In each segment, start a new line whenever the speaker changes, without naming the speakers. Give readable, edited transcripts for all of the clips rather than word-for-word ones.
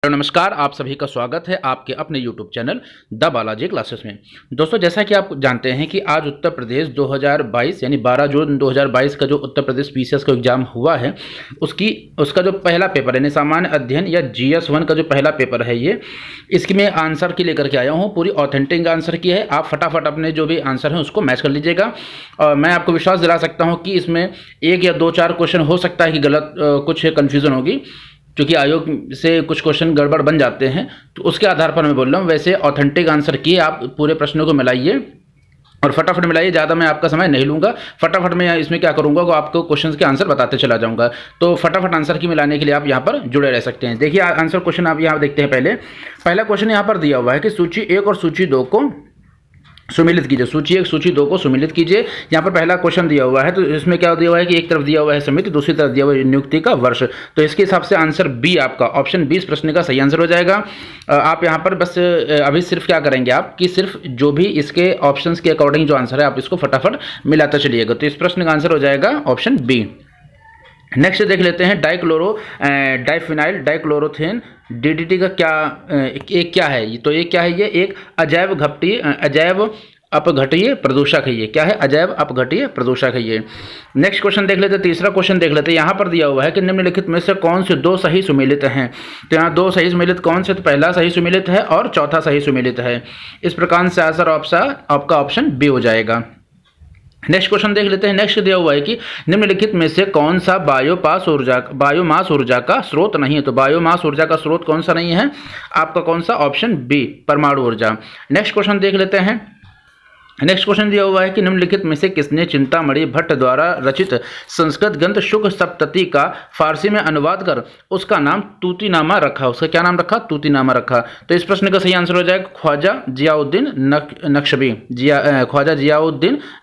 नमस्कार, आप सभी का स्वागत है आपके अपने YouTube channel the Balaji classes में। दोस्तों, जैसा कि आप जानते हैं कि आज उत्तर प्रदेश 2022 यानी 12 जून 2022 का जो उत्तर प्रदेश पीसीएस का एग्जाम हुआ है उसका जो पहला पेपर यानी सामान्य अध्ययन या GS1 का जो पहला पेपर है इसकी मैं आंसर की लेकर के आया हूँ। पूरी ऑथेंटिक आंसर की है। आप फटाफट अपने जो भी आंसर हैं उसको मैच कर लीजिएगा। और मैं आपको विश्वास दिला सकता हूँ कि इसमें एक या दो चार क्वेश्चन हो सकता है कि गलत कुछ कन्फ्यूज़न होगी, क्योंकि आयोग से कुछ क्वेश्चन गड़बड़ बन जाते हैं, तो उसके आधार पर मैं बोल रहा हूँ। वैसे ऑथेंटिक आंसर किए आप पूरे प्रश्नों को मिलाइए और फटाफट मिलाइए। ज़्यादा मैं आपका समय नहीं लूँगा। फटाफट मैं इसमें क्या करूँगा कि आपको क्वेश्चंस के आंसर बताते चला जाऊँगा। तो फटाफट आंसर की मिलाने के लिए आप यहाँ पर जुड़े रह सकते हैं। देखिए आंसर क्वेश्चन आप यहाँ देखते हैं। पहला क्वेश्चन यहाँ पर दिया हुआ है कि सूची 1 और सूची 2 को सुमिलित कीजिए। सूची 1 सूची 2 को सुमिलित कीजिए। यहाँ पर पहला क्वेश्चन दिया हुआ है, तो इसमें क्या दिया हुआ है कि एक तरफ दिया हुआ है समिति, दूसरी तरफ दिया हुआ है नियुक्ति का वर्ष। तो इसके हिसाब से आंसर बी आपका ऑप्शन 20 प्रश्न का सही आंसर हो जाएगा। आप यहाँ पर बस अभी सिर्फ क्या करेंगे आप कि सिर्फ जो भी इसके ऑप्शंस के अकॉर्डिंग जो आंसर है आप इसको फटाफट मिलाते चलिएगा। तो इस प्रश्न का आंसर हो जाएगा ऑप्शन बी। नेक्स्ट देख लेते हैं डाइफिनाइल डाइक्लोरोथेन DDT का क्या है। तो ये क्या है? ये एक अजैव अपघटीय प्रदूषक है। ये क्या है? अजैव अपघटीय प्रदूषक है ये। नेक्स्ट क्वेश्चन देख लेते हैं। तीसरा क्वेश्चन देख लेते हैं। यहाँ पर दिया हुआ है कि निम्नलिखित में से कौन से दो सही सुमेलित हैं। तो यहाँ दो सही सुमेलित कौन से? तो पहला सही सुमेलित है और चौथा सही सुमेलित है। इस प्रकार से आंसर आपका ऑप्शन बी हो जाएगा। नेक्स्ट क्वेश्चन देख लेते हैं। नेक्स्ट दिया हुआ है कि निम्नलिखित में से कौन सा बायोमास ऊर्जा का स्रोत नहीं है। तो बायोमास ऊर्जा का स्रोत कौन सा नहीं है? आपका कौन सा? ऑप्शन बी, परमाणु ऊर्जा। नेक्स्ट क्वेश्चन देख लेते हैं। नेक्स्ट क्वेश्चन दिया हुआ है कि निम्नलिखित में से किसने चिंतामणि भट्ट द्वारा रचित संस्कृत ग्रंथ शुक सप्तति का फारसी में अनुवाद कर उसका नाम तूतीनामा रखा? उसका क्या नाम रखा? तूतीनामा रखा। तो इस प्रश्न का सही आंसर हो जाएगा ख्वाजा जियाउद्दीन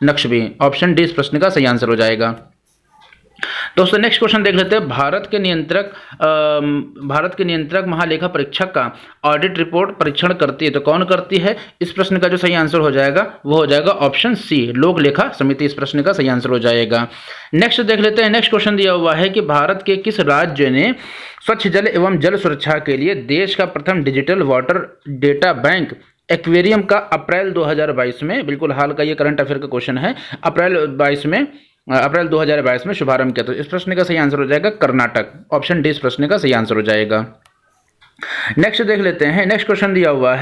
नक्शबी। ऑप्शन डी इस प्रश्न का सही आंसर हो जाएगा। दोस्तों नेक्स्ट क्वेश्चन देख लेते हैं। भारत के नियंत्रक महालेखा परीक्षक का ऑडिट रिपोर्ट परीक्षण करती है। तो कौन करती है? इस प्रश्न का जो सही आंसर हो जाएगा वो हो जाएगा ऑप्शन सी, लोक लेखा समिति। इस प्रश्न का सही आंसर हो जाएगा। नेक्स्ट देख लेते हैं। नेक्स्ट क्वेश्चन दिया हुआ है कि भारत के किस राज्य ने स्वच्छ जल एवं जल सुरक्षा के लिए देश का प्रथम digital water data bank aquarium का अप्रैल 2022 में, बिल्कुल हाल का ये करंट अफेयर का क्वेश्चन है, अप्रैल 2022 में शुभारंभ किया। तो इस प्रश्न का सही आंसर हो जाएगा कर्नाटक। ऑप्शन डी इस प्रश्न का सही आंसर हो जाएगा। नेक्स्ट देख लेते हैं। नेक्स्ट क्वेश्चन दिया हुआ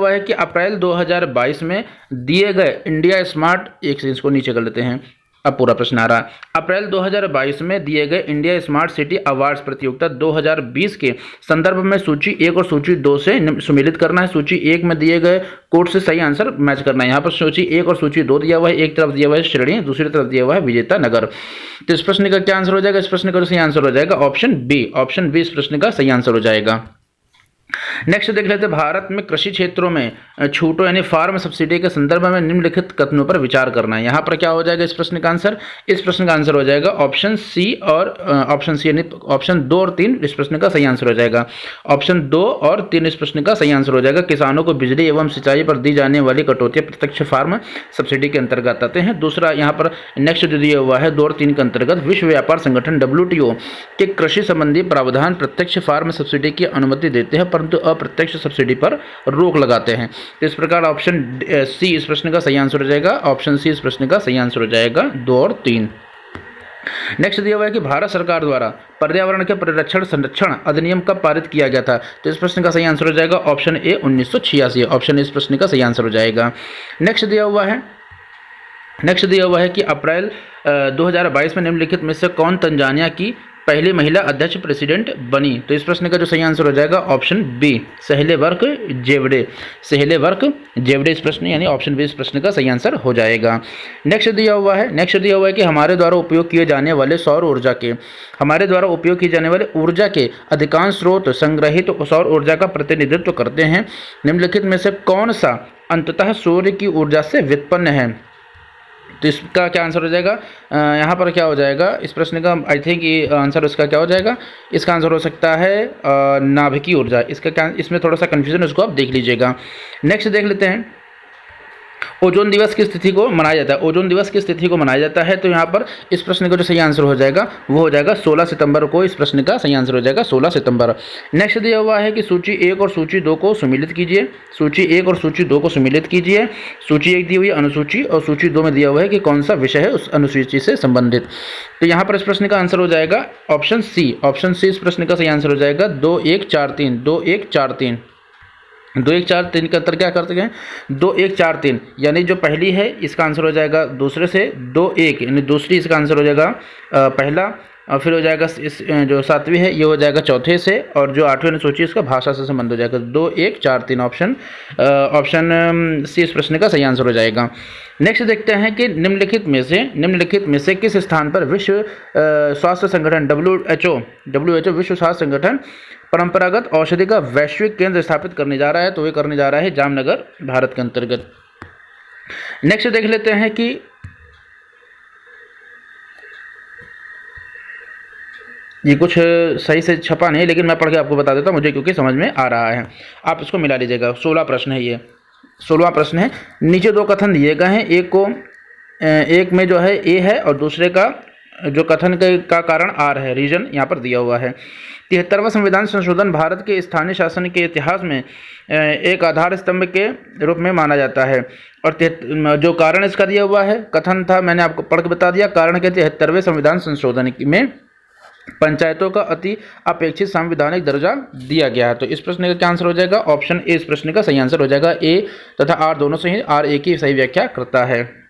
है कि अप्रैल 2022 में दिए गए इंडिया स्मार्ट, एक से इसको नीचे कर लेते हैं, अब पूरा प्रश्न आ रहा है। अप्रैल 2022 में दिए गए इंडिया स्मार्ट सिटी अवार्ड्स प्रतियोगिता 2020 के संदर्भ में सूची 1 और सूची 2 से सुमेलित करना है। सूची 1 में दिए गए कोड से सही आंसर मैच करना है। यहाँ पर सूची 1 और सूची 2 दिया हुआ है। एक तरफ दिया हुआ है श्रेणी, दूसरी तरफ दिया हुआ है विजेता नगर। तो इस प्रश्न का क्या आंसर हो जाएगा? इस प्रश्न का सही आंसर हो जाएगा ऑप्शन बी। ऑप्शन बी इस प्रश्न का सही आंसर हो जाएगा। नेक्स्ट देख लेते हैं। भारत में कृषि क्षेत्रों में छूटों यानी फार्म सब्सिडी के संदर्भ में निम्नलिखित कथनों पर विचार करना है। यहाँ पर क्या हो जाएगा इस प्रश्न का आंसर? इस प्रश्न का आंसर हो जाएगा ऑप्शन सी और ऑप्शन सी यानी ऑप्शन 2 और 3 इस प्रश्न का सही आंसर हो जाएगा। ऑप्शन 2 और 3 इस प्रश्न का सही आंसर हो जाएगा। किसानों को बिजली एवं सिंचाई पर दी जाने वाली कटौतियां प्रत्यक्ष फार्म सब्सिडी के अंतर्गत आते हैं। दूसरा यहाँ पर नेक्स्ट जो दिया हुआ है 2 और 3 के अंतर्गत विश्व व्यापार संगठन WTO के कृषि संबंधी प्रावधान प्रत्यक्ष फार्म सब्सिडी की अनुमति देते हैं, परंतु अप्रत्यक्ष सब्सिडी पर रोक लगाते हैं। तो इस प्रकार ऑप्शन सी इस प्रश्न का सही आंसर हो जाएगा। ऑप्शन सी इस प्रश्न का सही आंसर हो जाएगा 2 और 3। नेक्स्ट दिया हुआ है कि भारत सरकार द्वारा पर्यावरण के परिरक्षण संरक्षण अधिनियम कब पारित किया गया था। तो इस प्रश्न का सही आंसर हो जाएगा ऑप्शन ए 1986। ऑप्शन इस प्रश्न का सही आंसर हो जाएगा। नेक्स्ट दिया हुआ है कि अप्रैल 2022 में निम्नलिखित में से कौन तंजानिया की पहली महिला अध्यक्ष प्रेसिडेंट बनी। तो इस प्रश्न का जो सही आंसर हो जाएगा ऑप्शन बी सेहलेवर्क जेवडे इस प्रश्न यानी ऑप्शन बी इस प्रश्न का सही आंसर हो जाएगा। नेक्स्ट दिया हुआ है कि हमारे द्वारा उपयोग किए जाने वाले ऊर्जा के अधिकांश स्रोत संग्रहित सौर ऊर्जा का प्रतिनिधित्व करते हैं। निम्नलिखित में से कौन सा अंततः सूर्य की ऊर्जा से व्युत्पन्न है। तो इसका क्या आंसर हो जाएगा? यहाँ पर क्या हो जाएगा इस प्रश्न का? आई थिंक ये आंसर इसका क्या हो जाएगा? इसका आंसर हो सकता है नाभिकीय ऊर्जा। इसका क्या, इसमें थोड़ा सा कन्फ्यूजन, उसको आप देख लीजिएगा। नेक्स्ट देख लेते हैं। ओजोन दिवस किस तिथि को मनाया जाता है? ओजोन दिवस किस तिथि को मनाया जाता है? तो यहाँ पर इस प्रश्न का जो सही आंसर हो जाएगा वो हो जाएगा 16 सितंबर को। इस प्रश्न का सही आंसर हो जाएगा 16 सितंबर। नेक्स्ट दिया हुआ है कि सूची 1 और सूची 2 को सम्मिलित कीजिए। सूची 1 और सूची 2 को सम्मिलित कीजिए। सूची 1 दी हुई अनुसूची और सूची 2 में दिया हुआ है कि कौन सा विषय है उस अनुसूची से संबंधित। तो यहाँ पर इस प्रश्न का आंसर हो जाएगा ऑप्शन सी। ऑप्शन सी इस प्रश्न का सही आंसर हो जाएगा 2143। 2143 2143 का अंतर क्या करते हैं? 2143 यानी जो पहली है इसका आंसर हो जाएगा दूसरे से, 21 यानी दूसरी इसका आंसर हो जाएगा पहला, और फिर हो जाएगा इस जो 7वीं है ये हो जाएगा चौथे से, और जो 8वीं अनुसूची इसका भाषा से संबंध हो जाएगा। 2143 ऑप्शन सी इस प्रश्न का सही आंसर हो जाएगा। नेक्स्ट देखते हैं कि निम्नलिखित में से किस स्थान पर विश्व स्वास्थ्य संगठन WHO विश्व स्वास्थ्य संगठन परंपरागत औषधि का वैश्विक केंद्र स्थापित करने जा रहा है? तो ये करने जा रहा है जामनगर, भारत के अंतर्गत। नेक्स्ट देख लेते हैं कि ये कुछ सही से छपा नहीं, लेकिन मैं पढ़ के आपको बता देता हूँ मुझे, क्योंकि समझ में आ रहा है। आप इसको मिला लीजिएगा। 16 प्रश्न है ये, 16वां प्रश्न है। नीचे 2 कथन दिए गए हैं, एक में जो है ए है और दूसरे का जो कथन का कारण आर है, रीजन यहाँ पर दिया हुआ है। 73वां संविधान संशोधन भारत के स्थानीय शासन के इतिहास में एक आधार स्तंभ के रूप में माना जाता है, और जो कारण इसका दिया हुआ है, कथन था मैंने आपको पढ़ के बता दिया। कारण के 73वें संविधान संशोधन में पंचायतों का अति अपेक्षित संवैधानिक दर्जा दिया गया है। तो इस प्रश्न का क्या आंसर हो जाएगा? ऑप्शन ए इस प्रश्न का सही आंसर हो जाएगा। ए तथा आर दोनों सही, आर ए की सही व्याख्या करता है।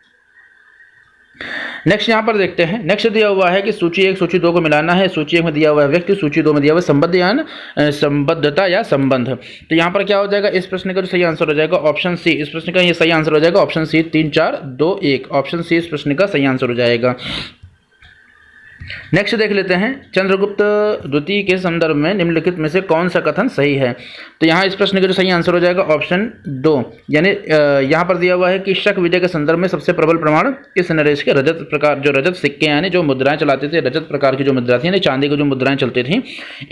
नेक्स्ट यहाँ पर देखते हैं। नेक्स्ट दिया हुआ है कि सूची 1 सूची 2 को मिलाना है। सूची 1 में दिया हुआ है व्यक्ति, सूची 2 में दिया हुआ है संबद्ध या संबद्धता या संबंध। तो यहाँ पर क्या हो जाएगा? इस प्रश्न का जो सही आंसर हो जाएगा ऑप्शन सी। इस प्रश्न का ये सही आंसर हो जाएगा ऑप्शन सी 3 4 2 1। ऑप्शन सी इस प्रश्न का सही आंसर हो जाएगा। नेक्स्ट देख लेते हैं, चंद्रगुप्त द्वितीय के संदर्भ में निम्नलिखित में से कौन सा कथन सही है? तो यहाँ इस प्रश्न का जो सही आंसर हो जाएगा ऑप्शन 2। यानी यहाँ पर दिया हुआ है कि शक विजय के संदर्भ में सबसे प्रबल प्रमाण इस नरेश के रजत प्रकार, जो रजत सिक्के यानी जो मुद्राएं चलाते थे, रजत प्रकार की जो मुद्रा थी यानी चांदी की जो मुद्राएं चलती थी,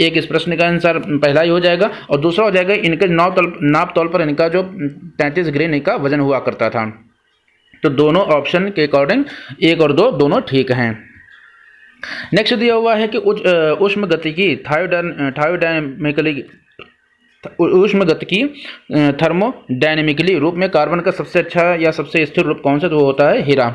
एक इस प्रश्न का आंसर पहला ही हो जाएगा, और दूसरा हो जाएगा इनके नाप तौल पर इनका जो 33 ग्रेन का वजन हुआ करता था। तो दोनों ऑप्शन के अकॉर्डिंग 1 और 2 दोनों ठीक हैं। नेक्स्ट दिया हुआ है कि ऊष्म गतिकी थर्मोडायनेमिकली रूप में कार्बन का सबसे अच्छा या सबसे स्थिर रूप कौन सा? तो वो होता है हीरा।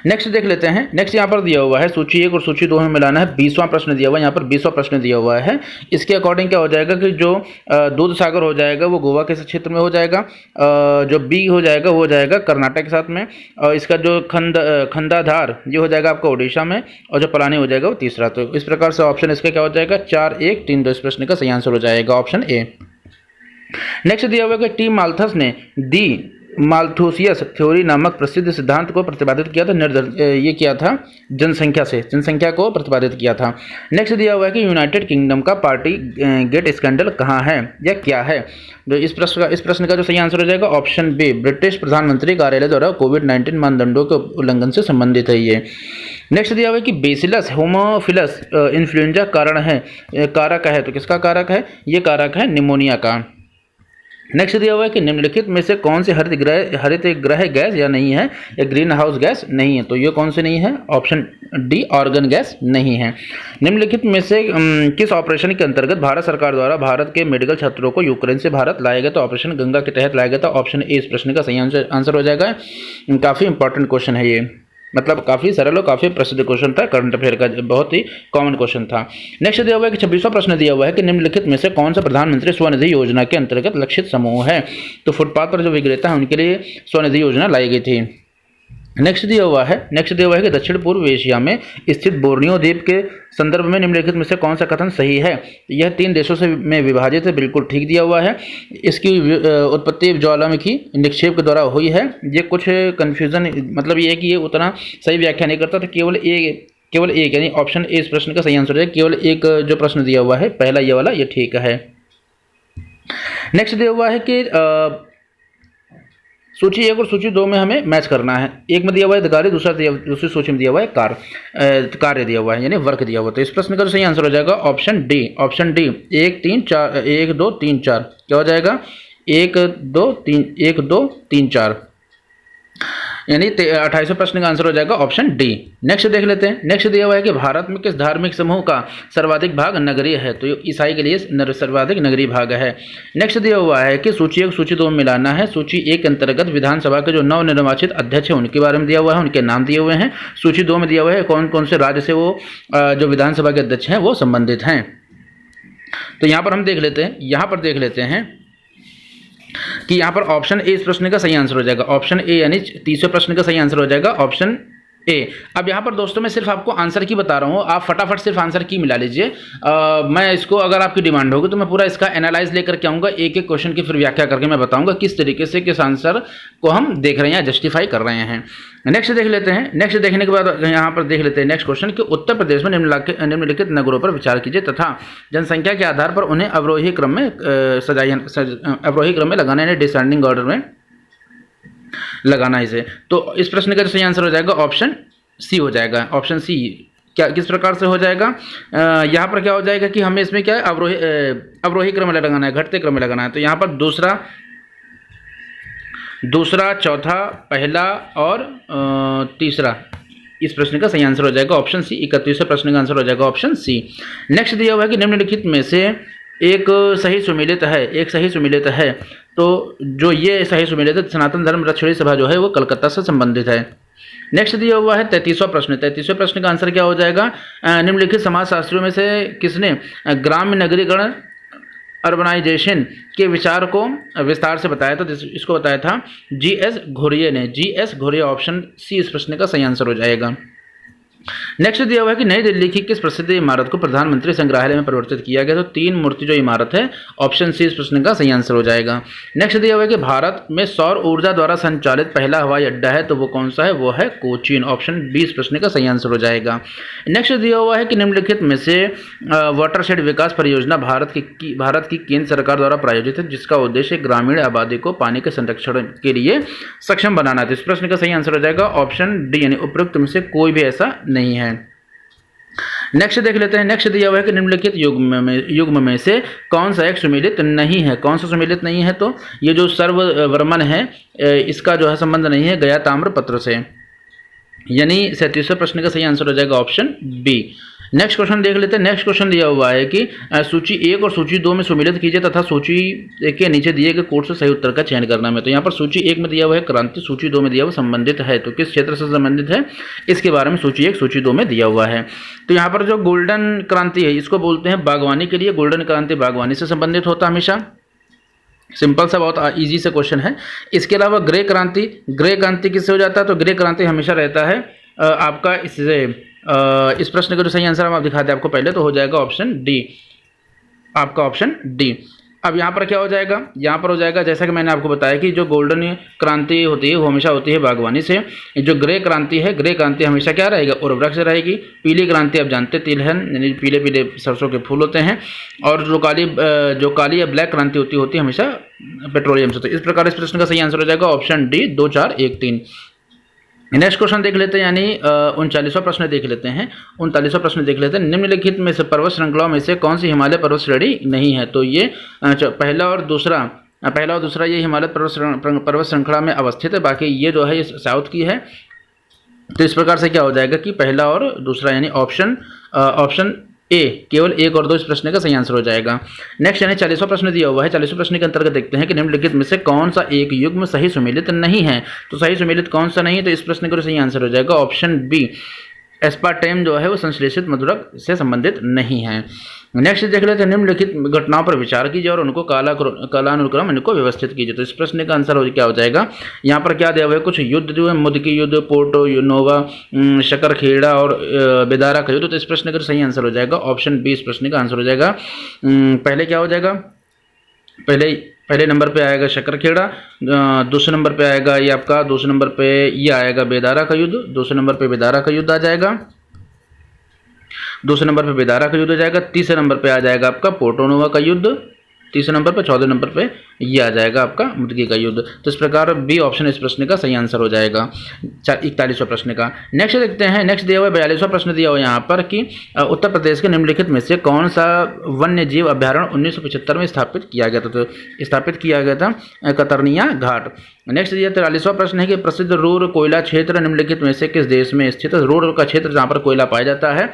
नेक्स्ट देख लेते हैं। नेक्स्ट यहाँ पर दिया हुआ है सूची 1 और सूची 2 में मिलाना है। 20वां प्रश्न दिया हुआ है, यहाँ पर 20वां प्रश्न दिया हुआ है। इसके अकॉर्डिंग क्या हो जाएगा कि जो दूध सागर हो जाएगा वो गोवा के क्षेत्र में हो जाएगा, जो बी हो जाएगा वो हो जाएगा कर्नाटक के साथ में, और इसका जो खंडाधार ये हो जाएगा आपका उड़ीसा में, और जो पलानी हो जाएगा वो तीसरा। तो इस प्रकार से ऑप्शन इसका क्या हो जाएगा 4 1 3 2। इस प्रश्न का सही आंसर हो जाएगा ऑप्शन ए। नेक्स्ट दिया हुआ है कि टी माल्थस ने दी माल्थुसियस थ्योरी नामक प्रसिद्ध सिद्धांत को प्रतिपादित किया था। ये किया था जनसंख्या को प्रतिपादित किया था। नेक्स्ट दिया हुआ है कि यूनाइटेड किंगडम का पार्टी गेट स्कैंडल कहाँ है या क्या है? जो इस प्रश्न का जो सही आंसर हो जाएगा ऑप्शन बी, ब्रिटिश प्रधानमंत्री कार्यालय द्वारा कोविड-19 मानदंडों के उल्लंघन से संबंधित है ये। नेक्स्ट दिया हुआ है कि बेसिलस होमोफिलस इन्फ्लुएंजा कारक है। तो किसका कारक है? ये कारक है निमोनिया का। नेक्स्ट दिया हुआ है कि निम्नलिखित में से कौन से हरित ग्रह गैस या नहीं है या ग्रीन हाउस गैस नहीं है? तो ये कौन से नहीं है? ऑप्शन डी ऑर्गन गैस नहीं है। निम्नलिखित में से किस ऑपरेशन के अंतर्गत भारत सरकार द्वारा भारत के मेडिकल छात्रों को यूक्रेन से भारत लाया गया? तो ऑपरेशन गंगा के तहत लाया गया था। ऑप्शन ए इस प्रश्न का सही आंसर हो जाएगा। काफ़ी इंपॉर्टेंट क्वेश्चन है ये, मतलब काफ़ी सरल और काफ़ी प्रसिद्ध क्वेश्चन था, करंट अफेयर का बहुत ही कॉमन क्वेश्चन था। नेक्स्ट दिया हुआ है कि 26वां प्रश्न दिया हुआ है कि निम्नलिखित में से कौन सा प्रधानमंत्री स्वनिधि योजना के अंतर्गत लक्षित समूह है? तो फुटपाथ पर जो विक्रेता है उनके लिए स्वनिधि योजना लाई गई थी। नेक्स्ट दिया हुआ है कि दक्षिण पूर्व एशिया में स्थित बोर्नियो द्वीप के संदर्भ में निम्नलिखित में से कौन सा कथन सही है? यह 3 देशों में विभाजित है, बिल्कुल ठीक दिया हुआ है। इसकी उत्पत्ति ज्वालामुखी निक्षेप के द्वारा हुई है। ये कुछ कन्फ्यूजन, मतलब ये है कि ये उतना सही व्याख्या नहीं करता था, केवल एक यानी ऑप्शन ए इस प्रश्न का सही आंसर है। केवल एक जो प्रश्न दिया हुआ है पहला ये वाला, ये ठीक है। नेक्स्ट दिया हुआ है कि सूची 1 और सूची 2 में हमें मैच करना है। एक में दिया हुआ है अधिकारी, दूसरी सूची में दिया हुआ है कार्य दिया हुआ है, यानी वर्क दिया हुआ है। तो इस प्रश्न का जो सही आंसर हो जाएगा ऑप्शन डी 1 2 3 4 क्या हो जाएगा? 1 2 3 1 2 3 4 यानी 28वें प्रश्न का आंसर हो जाएगा ऑप्शन डी। नेक्स्ट देख लेते हैं। नेक्स्ट दिया हुआ है कि भारत में किस धार्मिक समूह का सर्वाधिक भाग नगरीय है, तो ईसाई के लिए सर्वाधिक नगरीय भाग है। नेक्स्ट दिया हुआ है कि सूची 1 सूची 2 में मिलाना है। सूची 1 के अंतर्गत विधानसभा के जो नवनिर्वाचित अध्यक्ष हैं उनके बारे में दिया हुआ है, उनके नाम दिए हुए हैं। सूची 2 में दिया हुआ है कौन कौन से राज्य से वो जो विधानसभा के अध्यक्ष हैं वो संबंधित हैं। तो यहाँ पर हम देख लेते हैं, यहाँ पर देख लेते हैं कि यहाँ पर ऑप्शन ए इस प्रश्न का सही आंसर हो जाएगा। ऑप्शन ए यानी 30वें प्रश्न का सही आंसर हो जाएगा ऑप्शन ए। अब यहाँ पर दोस्तों मैं सिर्फ आपको आंसर की बता रहा हूँ, आप फटाफट सिर्फ आंसर की मिला लीजिए। मैं इसको अगर आपकी डिमांड होगी तो मैं पूरा इसका एनालाइज लेकर के आऊँगा, एक एक क्वेश्चन की फिर व्याख्या करके मैं बताऊँगा किस तरीके से किस आंसर को हम देख रहे हैं, जस्टिफाई कर रहे हैं। नेक्स्ट देख लेते हैं। नेक्स्ट देखने के बाद यहाँ पर देख लेते हैं नेक्स्ट क्वेश्चन कि उत्तर प्रदेश में निम्नलिखित नगरों पर विचार कीजिए तथा जनसंख्या के आधार पर उन्हें अवरोही क्रम में अवरोही क्रम में लगाना है, डिसेंडिंग ऑर्डर में लगाना इसे। तो इस प्रश्न का जो सही आंसर हो जाएगा ऑप्शन सी हो जाएगा। ऑप्शन सी क्या किस प्रकार से हो जाएगा, यहाँ पर क्या हो जाएगा कि हमें इसमें क्या है अवरोही क्रम में लगाना है, घटते क्रम में लगाना है। तो यहाँ पर दूसरा चौथा पहला और तीसरा इस प्रश्न का सही आंसर हो जाएगा ऑप्शन सी। 31वें प्रश्न का आंसर हो जाएगा ऑप्शन सी। नेक्स्ट दिया हुआ है कि निम्नलिखित में से एक सही सुमेलित है, एक सही सुमेलित है। तो जो ये सही सुमेलित है, सनातन धर्म रक्षणी सभा जो है वो कलकत्ता से संबंधित है। नेक्स्ट दिया हुआ है 33वां प्रश्न। 33वें प्रश्न का आंसर क्या हो जाएगा, निम्नलिखित समाजशास्त्रियों में से किसने ग्राम्य नगरीकरण अर्बनाइजेशन के विचार को विस्तार से बताया? तो इसको बताया था GS घोरिये ने। GS घोरिये ऑप्शन सी इस प्रश्न का सही आंसर हो जाएगा। नेक्स्ट दिया हुआ है कि नई दिल्ली की किस प्रसिद्ध इमारत को प्रधानमंत्री संग्रहालय में परिवर्तित किया गया? तो 3 मूर्ति जो इमारत है ऑप्शन सी इस प्रश्न का सही आंसर हो जाएगा। नेक्स्ट दिया हुआ है कि भारत में सौर ऊर्जा द्वारा संचालित पहला हवाई अड्डा है, तो वो कौन सा है? वो है कोचीन। ऑप्शन बी इस प्रश्न का सही आंसर हो जाएगा। नेक्स्ट दिया हुआ है कि निम्नलिखित में से वाटरशेड विकास परियोजना भारत की केंद्र सरकार द्वारा प्रायोजित है, जिसका उद्देश्य ग्रामीण आबादी को पानी के संरक्षण के लिए सक्षम बनाना है। तो इस प्रश्न का सही आंसर हो जाएगा ऑप्शन डी, यानी उपरोक्त में से कोई भी ऐसा नहीं है। नेक्स्ट देख लेते हैं। नेक्स्ट दिया हुआ है कि निम्नलिखित युग्म में से कौन सा एक सुमेलित नहीं है? कौन सा सुमेलित नहीं है? तो ये जो सर्ववर्मन है इसका जो है संबंध नहीं है गया ताम्रपत्र से, यानी 37वें प्रश्न का सही आंसर हो जाएगा ऑप्शन बी। नेक्स्ट क्वेश्चन देख लेते हैं। नेक्स्ट क्वेश्चन दिया हुआ है कि सूची 1 और सूची 2 में सुमेलित कीजिए तथा सूची के नीचे दिए गए कोड से सही उत्तर का चयन करना है। तो यहाँ पर सूची 1 में दिया हुआ है क्रांति, सूची 2 में दिया हुआ संबंधित है। तो किस क्षेत्र से संबंधित है इसके बारे में सूची 1 सूची 2 में दिया हुआ है। तो यहाँ पर जो गोल्डन क्रांति है इसको बोलते हैं बागवानी के लिए। गोल्डन क्रांति बागवानी से संबंधित होता है हमेशा। सिंपल सा बहुत इजी सा क्वेश्चन है। इसके अलावा ग्रे क्रांति किससे हो जाता है? तो ग्रे क्रांति हमेशा रहता है आपका इससे। इस प्रश्न का जो सही आंसर हम आप दिखाते हैं आपको पहले, तो हो जाएगा ऑप्शन डी, आपका ऑप्शन डी। अब यहाँ पर क्या हो जाएगा, यहाँ पर हो जाएगा जैसा कि मैंने आपको बताया कि जो गोल्डन क्रांति होती है वो हमेशा होती है बागवानी से। जो ग्रे क्रांति है, ग्रे क्रांति हमेशा क्या रहेगा? उर्वरक से रहेगी। पीली क्रांति आप जानते हैं तिलहन यानी पीले पीले सरसों के फूल होते हैं। और जो काली या ब्लैक क्रांति होती है हमेशा पेट्रोलियम से। तो इस प्रकार इस प्रश्न का सही आंसर हो जाएगा ऑप्शन डी 2 4 1 3। नेक्स्ट क्वेश्चन देख लेते हैं, यानी 39वां प्रश्न देख लेते हैं। 39वां प्रश्न देख लेते हैं। निम्नलिखित में से पर्वत श्रृंखलाओं में से कौन सी हिमालय पर्वत श्रेणी नहीं है? तो ये पहला और दूसरा ये हिमालय पर्वत श्रृंखला में अवस्थित है, बाकी ये जो है ये साउथ की है। तो इस प्रकार से क्या हो जाएगा कि पहला और दूसरा यानी ऑप्शन ए, केवल 1 और 2 इस प्रश्न का सही आंसर हो जाएगा। नेक्स्ट यानी 40वां प्रश्न दिया हुआ है। 40वें प्रश्न के अंतर्गत देखते हैं कि निम्नलिखित में से कौन सा एक युग्म सही सुमेलित नहीं है? तो सही सुमेलित कौन सा नहीं है? तो इस प्रश्न का सही आंसर हो जाएगा ऑप्शन बी, एस्पार्टेम जो है वो संश्लेषित मधुरक से संबंधित नहीं है। नेक्स्ट देख लेते हैं। निम्नलिखित घटनाओं पर विचार कीजिए और उनको कालानुक्रम इनको व्यवस्थित कीजिए। तो इस प्रश्न का आंसर क्या हो जाएगा? यहाँ पर क्या दिया हुआ है? कुछ युद्ध जो है, मुद की युद्ध, पोर्टो नोवा, शकरखेड़ा और बेदारा का युद्ध। तो इस प्रश्न का सही आंसर हो जाएगा ऑप्शन बी, इस प्रश्न का आंसर हो जाएगा। पहले क्या हो जाएगा? पहले नंबर पे आएगा शकरखेड़ा, दूसरे नंबर पे आएगा ये आपका, दूसरे नंबर पे ये आएगा बेदारा का युद्ध, दूसरे नंबर पे बेदारा का युद्ध आ जाएगा, दूसरे नंबर पे बेदारा का युद्ध हो जाएगा, तीसरे नंबर पे आ जाएगा आपका पोर्टो नोवा का युद्ध, तीसरे नंबर पे, चौथे नंबर पे ये आ जाएगा आपका मुर्गी का युद्ध। तो इस प्रकार बी ऑप्शन इस प्रश्न का सही आंसर हो जाएगा 41वां प्रश्न का। नेक्स्ट देखते हैं, नेक्स्ट दिया हुआ 42वां प्रश्न दिया हुआ यहाँ पर कि उत्तर प्रदेश के निम्नलिखित में से कौन सा वन्य जीव अभ्यारण्य 1975 में स्थापित किया गया था। तो स्थापित किया गया था कतरनिया घाट। नेक्स्ट दिया 43वां प्रश्न है कि प्रसिद्ध रूर कोयला क्षेत्र निम्नलिखित में से किस देश में स्थित है। रूर का क्षेत्र जहाँ पर कोयला पाया जाता है,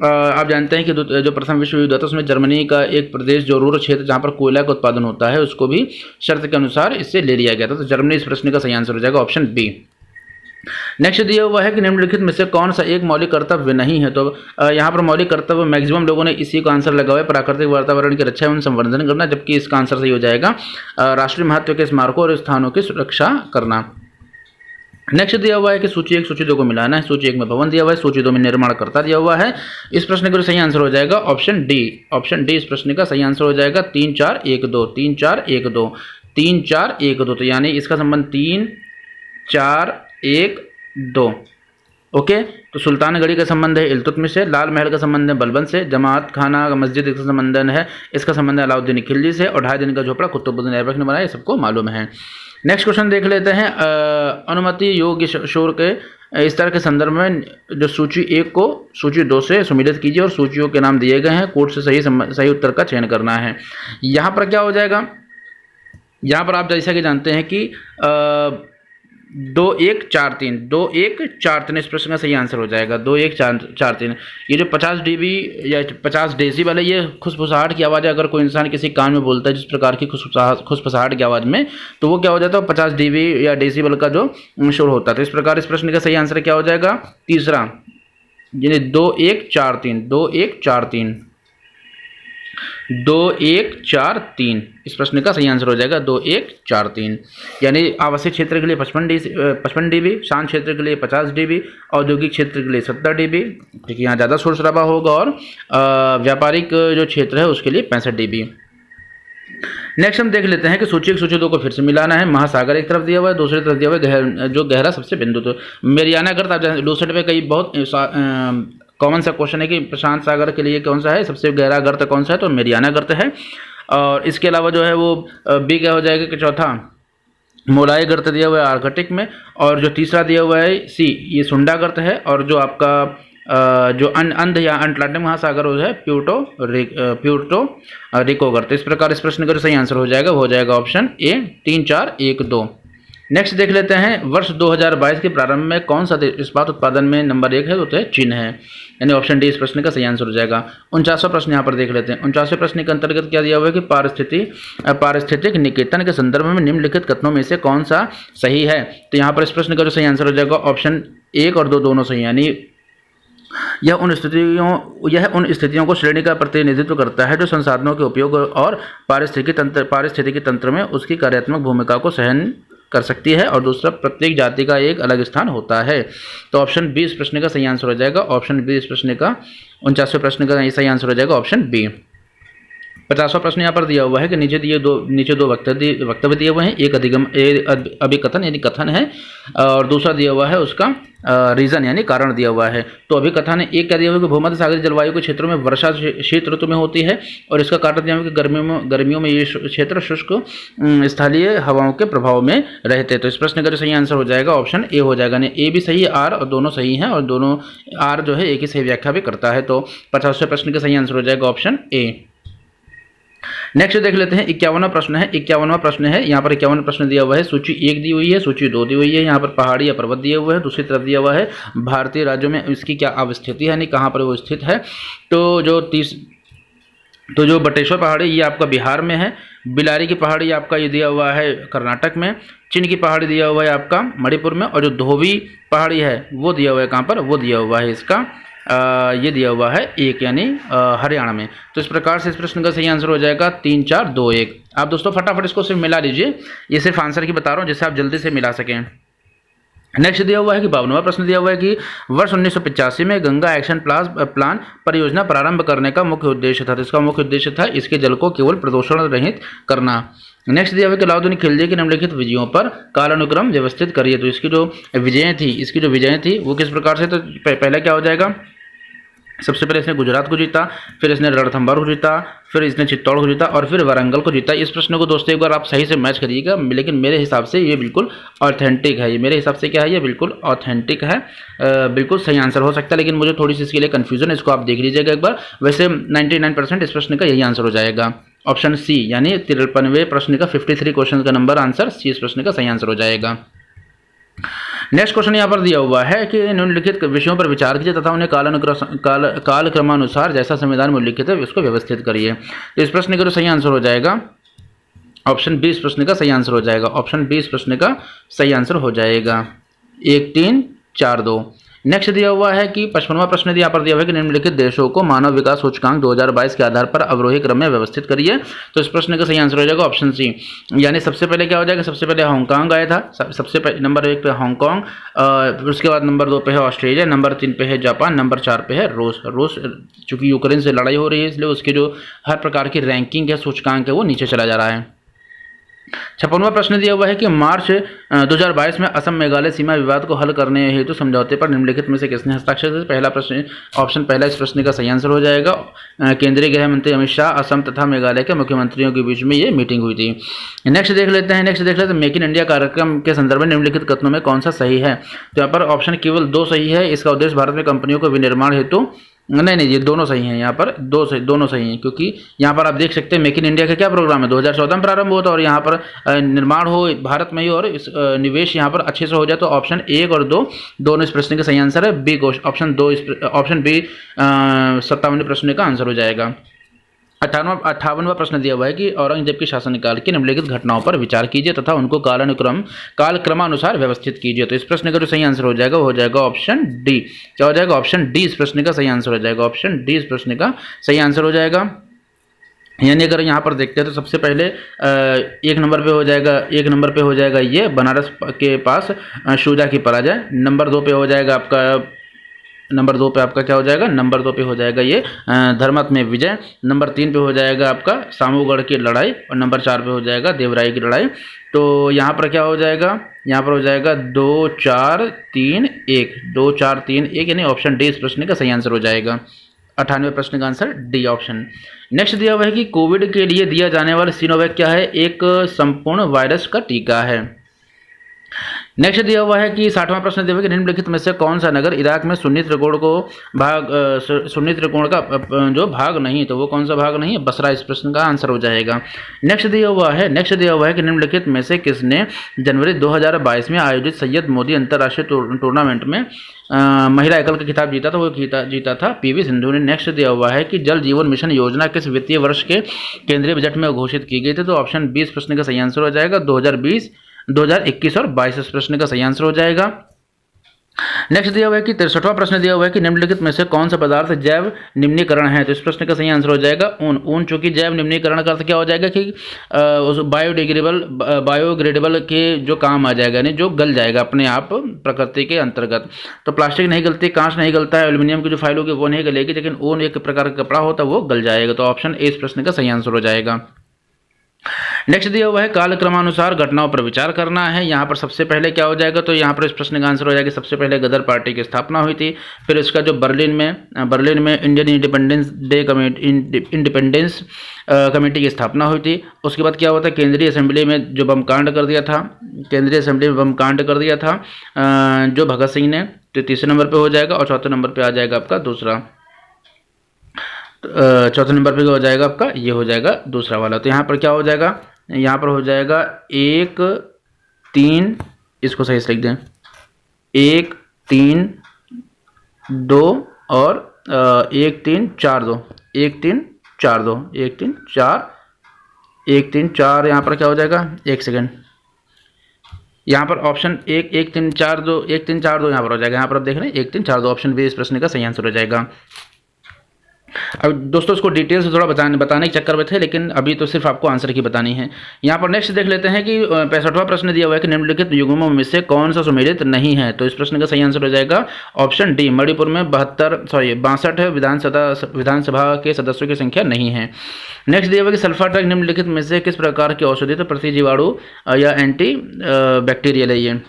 आप जानते हैं कि जो प्रथम विश्व युद्ध था उसमें जर्मनी का एक प्रदेश जो रूर क्षेत्र जहाँ पर कोयला का उत्पादन होता है उसको भी शर्त के अनुसार इससे ले लिया गया था। तो जर्मनी इस प्रश्न का सही आंसर हो जाएगा ऑप्शन बी। नेक्स्ट दिया हुआ है कि निम्नलिखित में से कौन सा एक मौलिक कर्तव्य नहीं है। तो यहाँ पर मौलिक कर्तव्य मैक्सिमम लोगों ने इसी का आंसर लगा हुआ है, प्राकृतिक वातावरण की रक्षा एवं संवर्धन करना, जबकि इसका आंसर सही हो जाएगा राष्ट्रीय महत्व के स्मारकों और स्थानों की सुरक्षा करना। नेक्स्ट दिया हुआ है कि सूची 1 सूची 2 को मिलाना है। सूची 1 में भवन दिया हुआ है, सूची 2 में निर्माणकर्ता दिया हुआ है। इस प्रश्न का सही आंसर हो जाएगा ऑप्शन डी। ऑप्शन डी इस प्रश्न का सही आंसर हो जाएगा 3 4 1 2 3 4 1 2 3 4 1 2। तो यानी इसका संबंध 3 4 1 2। ओके, तो सुल्तानगढ़ी का संबंध है इल्तुतमिश से, लाल महल का संबंध है बलबन से, जमात खाना मस्जिद इसका संबंध है इसका संबंध है अलाउद्दीन खिलजी से, और 2.5 दिन का झोपड़ा कुतुबुद्दीन ऐबक ने बनाया, सबको मालूम है। नेक्स्ट क्वेश्चन देख लेते हैं, अनुमति योग्य शोर के इस तरह के संदर्भ में जो सूची 1 को सूची 2 से सुमिलित कीजिए और सूचियों के नाम दिए गए हैं, कोड से सही उत्तर का चयन करना है। यहाँ पर क्या हो जाएगा, यहाँ पर आप जैसा कि जानते हैं कि 2 1 4 3 2 1 4 3 इस प्रश्न का सही आंसर हो जाएगा 2 1 4 3। ये जो 50 dB या 50 डेसिबल है, ये खुशफुसाहट की आवाज़ है। अगर कोई इंसान किसी कान में बोलता है जिस प्रकार की खुशफुसाहट की आवाज़ में, तो वो क्या हो जाता है 50 dB या डेसिबल का जो शोर होता है। तो इस प्रकार इस प्रश्न का सही आंसर क्या हो जाएगा तीसरा, यानी 2 1 4 3 2 1 4 3 2 1 4 3 इस प्रश्न का सही आंसर हो जाएगा 2 1 4 3। यानी आवासीय क्षेत्र के लिए 55 dB, शांत क्षेत्र के लिए 50 dB, औद्योगिक क्षेत्र के लिए 70 dB, क्योंकि यहाँ ज़्यादा शोर शराबा होगा, और व्यापारिक जो क्षेत्र है उसके लिए 65 dB। नेक्स्ट हम देख लेते हैं कि सूची 1 सूची 2 को फिर से मिलाना है। महासागर एक तरफ दिया हुआ है, दूसरी तरफ दिया हुआ है जो गहरा सबसे बिंदु। तो मेरियाना गर्त, आप दूसरे पे कई बहुत कॉमन सा क्वेश्चन है कि प्रशांत सागर के लिए कौन सा है सबसे गहरा गर्त कौन सा है, तो मेरियाना गर्त है। और इसके अलावा जो है वो बी क्या हो जाएगा कि चौथा मोलाई गर्त दिया हुआ है आर्कटिक में, और जो तीसरा दिया हुआ है सी ये सुंडा गर्त है, और जो आपका जो अंध या अटलांटिक महासागर हो है प्यूर्टो रिको गर्त। इस प्रकार इस प्रश्न का सही आंसर हो जाएगा वो हो जाएगा ऑप्शन ए 3 4 1 2। नेक्स्ट देख लेते हैं, वर्ष 2022 के प्रारंभ में कौन सा देश इस्पात उत्पादन में नंबर 1 है, तो है चीन है, यानी ऑप्शन डी इस प्रश्न का सही आंसर हो जाएगा। 49वां प्रश्न यहाँ पर देख लेते हैं। 49वें प्रश्न के अंतर्गत क्या दिया हुआ है कि पारिस्थितिक निकेतन के संदर्भ में निम्नलिखित कथनों में से कौन सा सही है। तो यहाँ पर इस प्रश्न का जो सही आंसर हो जाएगा ऑप्शन 1 और 2 दोनों सही, यानी यह उन स्थितियों को श्रेणी का प्रतिनिधित्व करता है जो संसाधनों के उपयोग और पारिस्थितिकी तंत्र में उसकी कार्यात्मक भूमिका को सहन कर सकती है, और दूसरा प्रत्येक जाति का एक अलग स्थान होता है। तो ऑप्शन बी इस प्रश्न का सही आंसर हो जाएगा। ऑप्शन बी इस प्रश्न का 49वें प्रश्न का सही आंसर हो जाएगा ऑप्शन बी। 50वां प्रश्न यहाँ पर दिया हुआ है कि नीचे दो वक्तव्य दिए हुए हैं, एक अभिकथन यानी कथन है, और दूसरा दिया हुआ है उसका रीजन यानी कारण दिया हुआ है। तो अभिकथन एक क्या दिया हुआ है कि भूमध्य सागरीय जलवायु के क्षेत्रों में वर्षा शीत ऋतु में होती है, और इसका कारण दिया हुआ है कि गर्मियों में ये क्षेत्र शुष्क स्थलीय हवाओं के प्रभाव में रहते हैं। तो इस प्रश्न का जो सही आंसर हो जाएगा ऑप्शन ए हो जाएगा। यानी ए भी सही है, आर और दोनों सही हैं, और दोनों आर जो है एक ही सही व्याख्या भी करता है। तो 50वें प्रश्न का सही आंसर हो जाएगा ऑप्शन ए। नेक्स्ट देख लेते हैं 51वां प्रश्न है। 51वां प्रश्न है, यहाँ पर 51 प्रश्न दिया हुआ है। सूची 1 दी हुई है, सूची 2 दी हुई है। यहाँ पर पहाड़ी या पर्वत दिए हुए हैं, दूसरी तरफ दिया हुआ है भारतीय राज्यों में इसकी क्या अवस्थिति है, यानी कहाँ पर वो स्थित है। तो जो बटेश्वर पहाड़ी ये आपका बिहार में है, बिलारी की पहाड़ी आपका ये दिया हुआ है कर्नाटक में, चिन की पहाड़ी दिया हुआ है आपका मणिपुर में, और जो धोबी पहाड़ी है वो दिया हुआ है कहाँ पर, वो दिया हुआ है इसका ये दिया हुआ है एक, यानी हरियाणा में। तो इस प्रकार से इस प्रश्न का सही आंसर हो जाएगा 3 4 2 1। आप दोस्तों फटाफट इसको सिर्फ मिला लीजिए, ये सिर्फ आंसर की बता रहा हूँ जिससे आप जल्दी से मिला सकें। नेक्स्ट दिया हुआ है कि 52वां प्रश्न दिया हुआ है कि वर्ष 1985 में गंगा एक्शन प्लान परियोजना प्रारंभ करने का मुख्य उद्देश्य था। तो इसका मुख्य उद्देश्य था इसके जल को केवल प्रदूषण रहित करना। नेक्स्ट दिया हुआ है कि अलाउद्दीन खिलजी की निम्नलिखित विजयों पर कालानुक्रम व्यवस्थित करिए। तो इसकी जो विजय थी वो किस प्रकार से, तो पहले क्या हो जाएगा सबसे पहले इसने गुजरात को जीता, फिर इसने रणथंभौर को जीता, फिर इसने चित्तौड़ को जीता और फिर वारंगल को जीता। इस प्रश्न को दोस्तों एक बार आप सही से मैच करिएगा, लेकिन मेरे हिसाब से ये बिल्कुल ऑथेंटिक है। ये मेरे हिसाब से क्या है, ये बिल्कुल ऑथेंटिक है, बिल्कुल सही आंसर हो सकता है, लेकिन मुझे थोड़ी सी इसके लिए कन्फ्यूजन है, इसको आप देख लीजिएगा एक बार। वैसे 99% इस प्रश्न का यही आंसर हो जाएगा, ऑप्शन सी, यानी 53वें प्रश्न का 53 क्वेश्चन का नंबर आंसर सी इस प्रश्न का सही आंसर हो जाएगा। नेक्स्ट क्वेश्चन यहाँ पर दिया हुआ है कि निम्नलिखित विषयों पर विचार कीजिए तथा उन्हें कालक्रमानुसार जैसा संविधान में उल्लिखित है उसको व्यवस्थित करिए। तो इस प्रश्न का जो सही आंसर हो जाएगा ऑप्शन बी इस प्रश्न का सही आंसर हो जाएगा, ऑप्शन बी इस प्रश्न का सही आंसर हो जाएगा, 1 3 4 2। नेक्स्ट दिया हुआ है कि 55वां प्रश्न यहाँ पर दिया हुआ है कि निम्नलिखित देशों को मानव विकास सूचकांक 2022 के आधार पर अवरोही क्रम में व्यवस्थित करिए। तो इस प्रश्न का सही आंसर हो जाएगा ऑप्शन सी, यानी सबसे पहले क्या हो जाएगा, सबसे पहले हांगकांग आया था, सबसे पहले नंबर 1 पे हांगकांग, उसके बाद नंबर 2 पे है ऑस्ट्रेलिया, नंबर 3 पे है जापान, नंबर 4 पे है रूस। रूस चूंकि यूक्रेन से लड़ाई हो रही है इसलिए उसके जो हर प्रकार की रैंकिंग है, सूचकांक है, वो नीचे चला जा रहा है। 56वां प्रश्न दिया हुआ है कि मार्च 2022 में असम मेघालय सीमा विवाद को हल करने हेतु समझौते पर निम्नलिखित में से किसने हस्ताक्षर किए। पहला प्रश्न, ऑप्शन पहला इस प्रश्न का सही आंसर हो जाएगा, केंद्रीय गृह मंत्री अमित शाह, असम तथा मेघालय के मुख्यमंत्रियों के बीच में ये मीटिंग हुई थी। नेक्स्ट देख लेते हैं मेक इन इंडिया कार्यक्रम के संदर्भ में निम्नलिखित कथनों में कौन सा सही है। तो यहाँ पर ऑप्शन केवल 2 सही है। इसका उद्देश्य भारत में कंपनियों को विनिर्माण हेतु, नहीं, ये दोनों सही हैं, यहाँ पर दोनों सही हैं, क्योंकि यहाँ पर आप देख सकते हैं मेक इन इंडिया का क्या प्रोग्राम है, 2014 में प्रारंभ हुआ था और यहाँ पर निर्माण हो भारत में ही और निवेश यहाँ पर अच्छे से हो जाए। तो ऑप्शन 1 और 2 दोनों इस प्रश्न का सही आंसर है, बी ऑप्शन बी 57वें प्रश्न का आंसर हो जाएगा। 58वां प्रश्न दिया हुआ है कि औरंगजेब के शासनकाल की निम्नलिखित घटनाओं पर विचार कीजिए तथा उनको कालक्रमानुसार व्यवस्थित कीजिए। तो इस प्रश्न का जो सही आंसर हो जाएगा वो हो जाएगा ऑप्शन डी। क्या हो जाएगा, ऑप्शन डी इस प्रश्न का सही आंसर हो जाएगा, ऑप्शन डी इस प्रश्न का सही आंसर हो जाएगा। यानी अगर यहाँ पर देखते हैं तो सबसे पहले 1 नंबर पे हो जाएगा ये बनारस के पास शुजा की पराजय, नंबर 2 पे हो जाएगा आपका, नंबर 2 पे आपका क्या हो जाएगा, नंबर 2 पे हो जाएगा ये धर्मत में विजय, नंबर 3 पे हो जाएगा आपका सामूगढ़ की लड़ाई और नंबर 4 पे हो जाएगा देवराई की लड़ाई। तो यहाँ पर क्या हो जाएगा, यहाँ पर हो जाएगा 2 4 3 1, 2 4 3 1, यानी ऑप्शन डी इस प्रश्न का सही आंसर हो जाएगा। 98वें प्रश्न का आंसर डी ऑप्शन। नेक्स्ट दिया हुआ है कि कोविड के लिए दिया जाने वाला सिनोवैक क्या है, एक संपूर्ण वायरस का टीका है। नेक्स्ट दिया हुआ है कि 60वां प्रश्न दिया हुआ है कि निम्नलिखित में से कौन सा नगर इराक में सुन्नी त्रिकोण का जो भाग नहीं, तो वो कौन सा भाग नहीं है, बसरा इस प्रश्न का आंसर हो जाएगा। नेक्स्ट दिया हुआ है कि निम्नलिखित में से किसने जनवरी 2022 में आयोजित सैयद मोदी अंतर्राष्ट्रीय टूर्नामेंट में महिला एकल का खिताब जीता था, वो जीता था पीवी सिंधु ने। नेक्स्ट दिया हुआ है कि जल जीवन मिशन योजना किस वित्तीय वर्ष के केंद्रीय बजट में घोषित की गई थी। तो ऑप्शन 20 प्रश्न का सही आंसर हो जाएगा, 2020 2021 और 22 इस प्रश्न का सही आंसर हो जाएगा। नेक्स्ट दिया हुआ है कि 63वां प्रश्न दिया हुआ है कि निम्नलिखित में से कौन सा पदार्थ जैव निम्नीकरण है। तो इस प्रश्न का सही आंसर हो जाएगा ऊन चूंकि जैव निम्नीकरण का अर्थ क्या हो जाएगा कि बायोडिग्रेडेबल के जो काम आ जाएगा, यानी जो गल जाएगा अपने आप प्रकृति के अंतर्गत। तो प्लास्टिक नहीं गलती, कांच नहीं गलता है, एल्यूमिनियम की जो फाइल होगी वो नहीं गलेगी, लेकिन ऊन एक प्रकार का कपड़ा होता है वो गल जाएगा। तो ऑप्शन ए इस प्रश्न का सही आंसर हो जाएगा। नेक्स्ट दिया हुआ है कालक्रमानुसार घटनाओं पर विचार करना है। यहाँ पर सबसे पहले क्या हो जाएगा, तो यहाँ पर इस प्रश्न का आंसर हो जाएगा सबसे पहले गदर पार्टी की स्थापना हुई थी, फिर इसका जो बर्लिन में इंडियन इंडिपेंडेंस कमेटी की स्थापना हुई थी। उसके बाद क्या हुआ था, केंद्रीय असेंबली में जो बम कांड कर दिया था जो भगत सिंह ने, तो तीसरे नंबर पर हो जाएगा और चौथे नंबर पर आ जाएगा आपका दूसरा, चौथे नंबर पे हो जाएगा आपका ये हो जाएगा दूसरा वाला। तो यहाँ पर क्या हो जाएगा, यहाँ पर हो जाएगा 1 3, इसको सही से लिख दें, 1 3 2 और 1 3 4 2, 1 3 4 2, 1 3 4, 1 3 4, यहाँ पर क्या हो जाएगा, एक सेकेंड, यहाँ पर ऑप्शन 1 1 3 4 2, 1 3 4 2 यहाँ पर हो जाएगा। यहाँ पर आप देख रहे हैं 1 3 4 2, ऑप्शन बी इस प्रश्न का सही आंसर हो जाएगा। अब दोस्तों इसको डिटेल से थोड़ा बताने के चक्कर में थे, लेकिन अभी तो सिर्फ आपको आंसर की बतानी है। यहाँ पर नेक्स्ट देख लेते हैं कि 65वां प्रश्न दिया हुआ है कि निम्नलिखित युग्मों में से कौन सा सुमेलित नहीं है। तो इस प्रश्न का सही आंसर हो जाएगा ऑप्शन डी, मणिपुर में 62 विधानसभा के सदस्यों की संख्या नहीं है। नेक्स्ट दिया हुआ है कि सल्फा ड्रग निम्नलिखित में से किस प्रकार की औषधि, तो प्रतिजीवाणु या एंटी बैक्टीरियल है ये।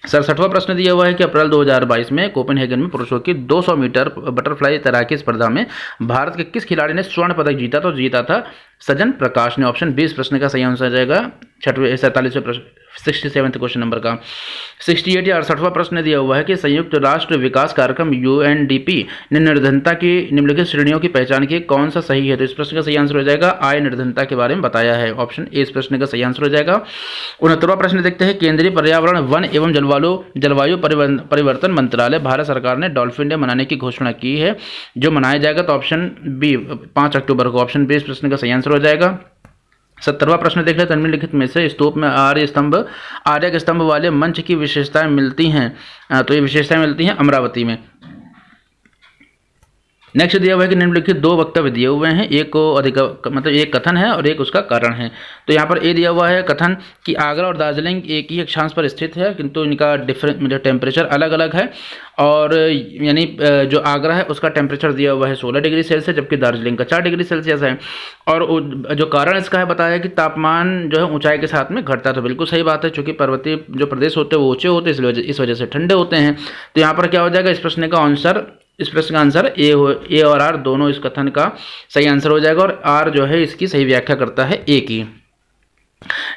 67वां प्रश्न दिया हुआ है कि अप्रैल 2022 में कोपेनहेगन में पुरुषों की 200 मीटर बटरफ्लाई तैराकी स्पर्धा में भारत के किस खिलाड़ी ने स्वर्ण पदक जीता? तो जीता था सजन प्रकाश ने। ऑप्शन 20 प्रश्न का सही आंसर आ जाएगा 47वें प्रश्न 67 क्वेश्चन नंबर का। 68 या 68वां प्रश्न दिया हुआ है कि संयुक्त राष्ट्र विकास कार्यक्रम UNDP ने निर्धनता की निम्नलिखित श्रेणियों की पहचान की, कौन सा सही है? तो इस प्रश्न का सही आंसर हो जाएगा आय निर्धनता के बारे में बताया है। ऑप्शन ए इस प्रश्न का सही आंसर हो जाएगा। 69वां प्रश्न देखते हैं, केंद्रीय पर्यावरण वन एवं जलवायु परिवर्तन मंत्रालय भारत सरकार ने डॉल्फिन डे मनाने की घोषणा की है, जो मनाया जाएगा। तो ऑप्शन बी 5 अक्टूबर को। ऑप्शन बी इस प्रश्न का सही आंसर हो जाएगा। 70वां प्रश्न देख लेते हैं, निम्नलिखित में से स्तूप में आर्य के स्तंभ वाले मंच की विशेषताएं मिलती हैं? तो ये विशेषताएं मिलती हैं अमरावती में। नेक्स्ट दिया हुआ है कि निम्नलिखित दो वक्तव्य दिए हुए हैं, एक को मतलब एक कथन है और एक उसका कारण है। तो यहाँ पर ए दिया हुआ है कथन कि आगरा और दार्जिलिंग एक ही अक्षांश पर स्थित है, किंतु इनका डिफरेंट टेम्परेचर अलग अलग है। और यानी जो आगरा है उसका टेम्परेचर दिया हुआ है 16 डिग्री सेल्सियस, जबकि दार्जिलिंग का 4 डिग्री सेल्सियस है। और जो कारण इसका है बताया कि तापमान जो है ऊंचाई के साथ में घटता है। तो बिल्कुल सही बात है, चूंकि पर्वतीय जो प्रदेश होते हैं वो ऊंचे होते हैं, इस वजह से ठंडे होते हैं। तो यहाँ पर क्या हो जाएगा, इस प्रश्न का आंसर ए और आर दोनों इस कथन का सही आंसर हो जाएगा, और आर जो है इसकी सही व्याख्या करता है ए की।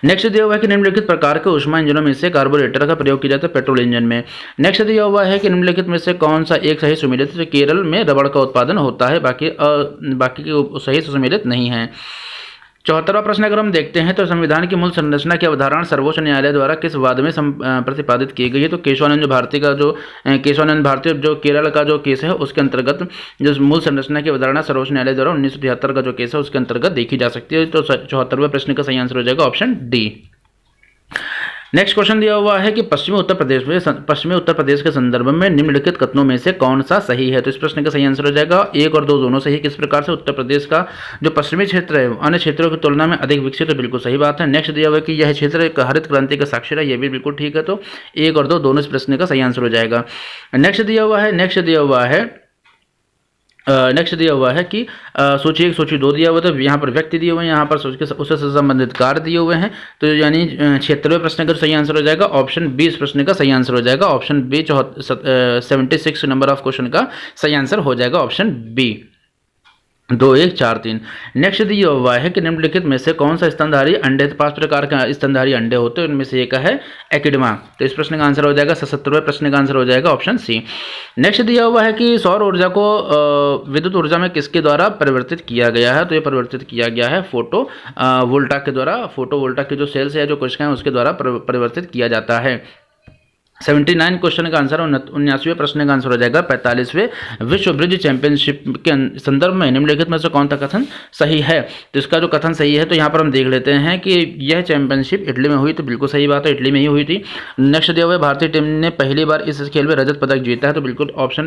नेक्स्ट दिया हुआ है कि निम्नलिखित प्रकार के ऊष्मा इंजनों में से कार्बोरेटर का प्रयोग किया जाता है पेट्रोल इंजन में। नेक्स्ट दिया हुआ है कि निम्नलिखित में से कौन सा एक सही सुमेलित है? केरल में रबड़ का उत्पादन होता है, बाकी के सही सुमेलित नहीं है। 74वां प्रश्न अगर हम देखते हैं तो संविधान की मूल संरचना की अवधारणा सर्वोच्च न्यायालय द्वारा किस वाद में प्रतिपादित की गई है? तो केशवानंद भारती जो केरल का जो केस है उसके अंतर्गत जो मूल संरचना की अवधारणा सर्वोच्च न्यायालय द्वारा 1973 का जो केस है उसके अंतर्गत देखी जा सकती है। तो 74वें प्रश्न का सही आंसर हो जाएगा ऑप्शन डी। नेक्स्ट क्वेश्चन दिया हुआ है कि पश्चिमी उत्तर प्रदेश के संदर्भ में निम्नलिखित कथनों में से कौन सा सही है? तो इस प्रश्न का सही आंसर हो जाएगा 1 और 2 दोनों सही। किस प्रकार से उत्तर प्रदेश का जो पश्चिमी क्षेत्र है अन्य क्षेत्रों की तुलना में अधिक विकसित है? बिल्कुल सही बात है। नेक्स्ट दिया हुआ है कि यह क्षेत्र एक हरित क्रांति का साक्षी है, यह भी बिल्कुल ठीक है। तो 1 और 2 दोनों इस प्रश्न का सही आंसर हो जाएगा। नेक्स्ट दिया हुआ है कि सूची 1 सूची 2 दिया हुआ था, यहाँ पर व्यक्ति दिए हुए हैं, यहाँ पर उससे संबंधित कार्य दिए हुए हैं। तो यानी 76वें प्रश्न का सही आंसर हो जाएगा ऑप्शन बी। इस प्रश्न का सही आंसर हो जाएगा option B. 76 number of question का सही आंसर हो जाएगा ऑप्शन बी। 2 1 4 3। नेक्स्ट दिया हुआ है कि निम्नलिखित में से कौन सा स्तनधारी अंडे? 5 प्रकार के स्तनधारी अंडे होते हैं, उनमें से एक है एकिडमा। तो इस प्रश्न का आंसर हो जाएगा 77वें प्रश्न का आंसर हो जाएगा ऑप्शन सी। नेक्स्ट दिया हुआ है कि सौर ऊर्जा को विद्युत ऊर्जा में किसके द्वारा परिवर्तित किया गया है? तो ये परिवर्तित किया गया है फोटो वोल्टाइक के द्वारा। फोटो वोल्टाइक के जो सेल्स है, जो कोशिकाएं, उसके द्वारा परिवर्तित किया जाता है। 79 क्वेश्चन का आंसर 79वें प्रश्न का आंसर हो जाएगा 45वें विश्व ब्रिज चैंपियनशिप के संदर्भ में निम्नलिखित में से कौन सा कथन सही है? तो इसका जो कथन सही है, तो यहाँ पर हम देख लेते हैं कि यह चैंपियनशिप इटली में हुई। तो बिल्कुल सही बात है, इटली में ही हुई थी। नेक्स्ट दिया हुआ है भारतीय टीम ने पहली बार इस खेल में रजत पदक जीता है। तो बिल्कुल ऑप्शन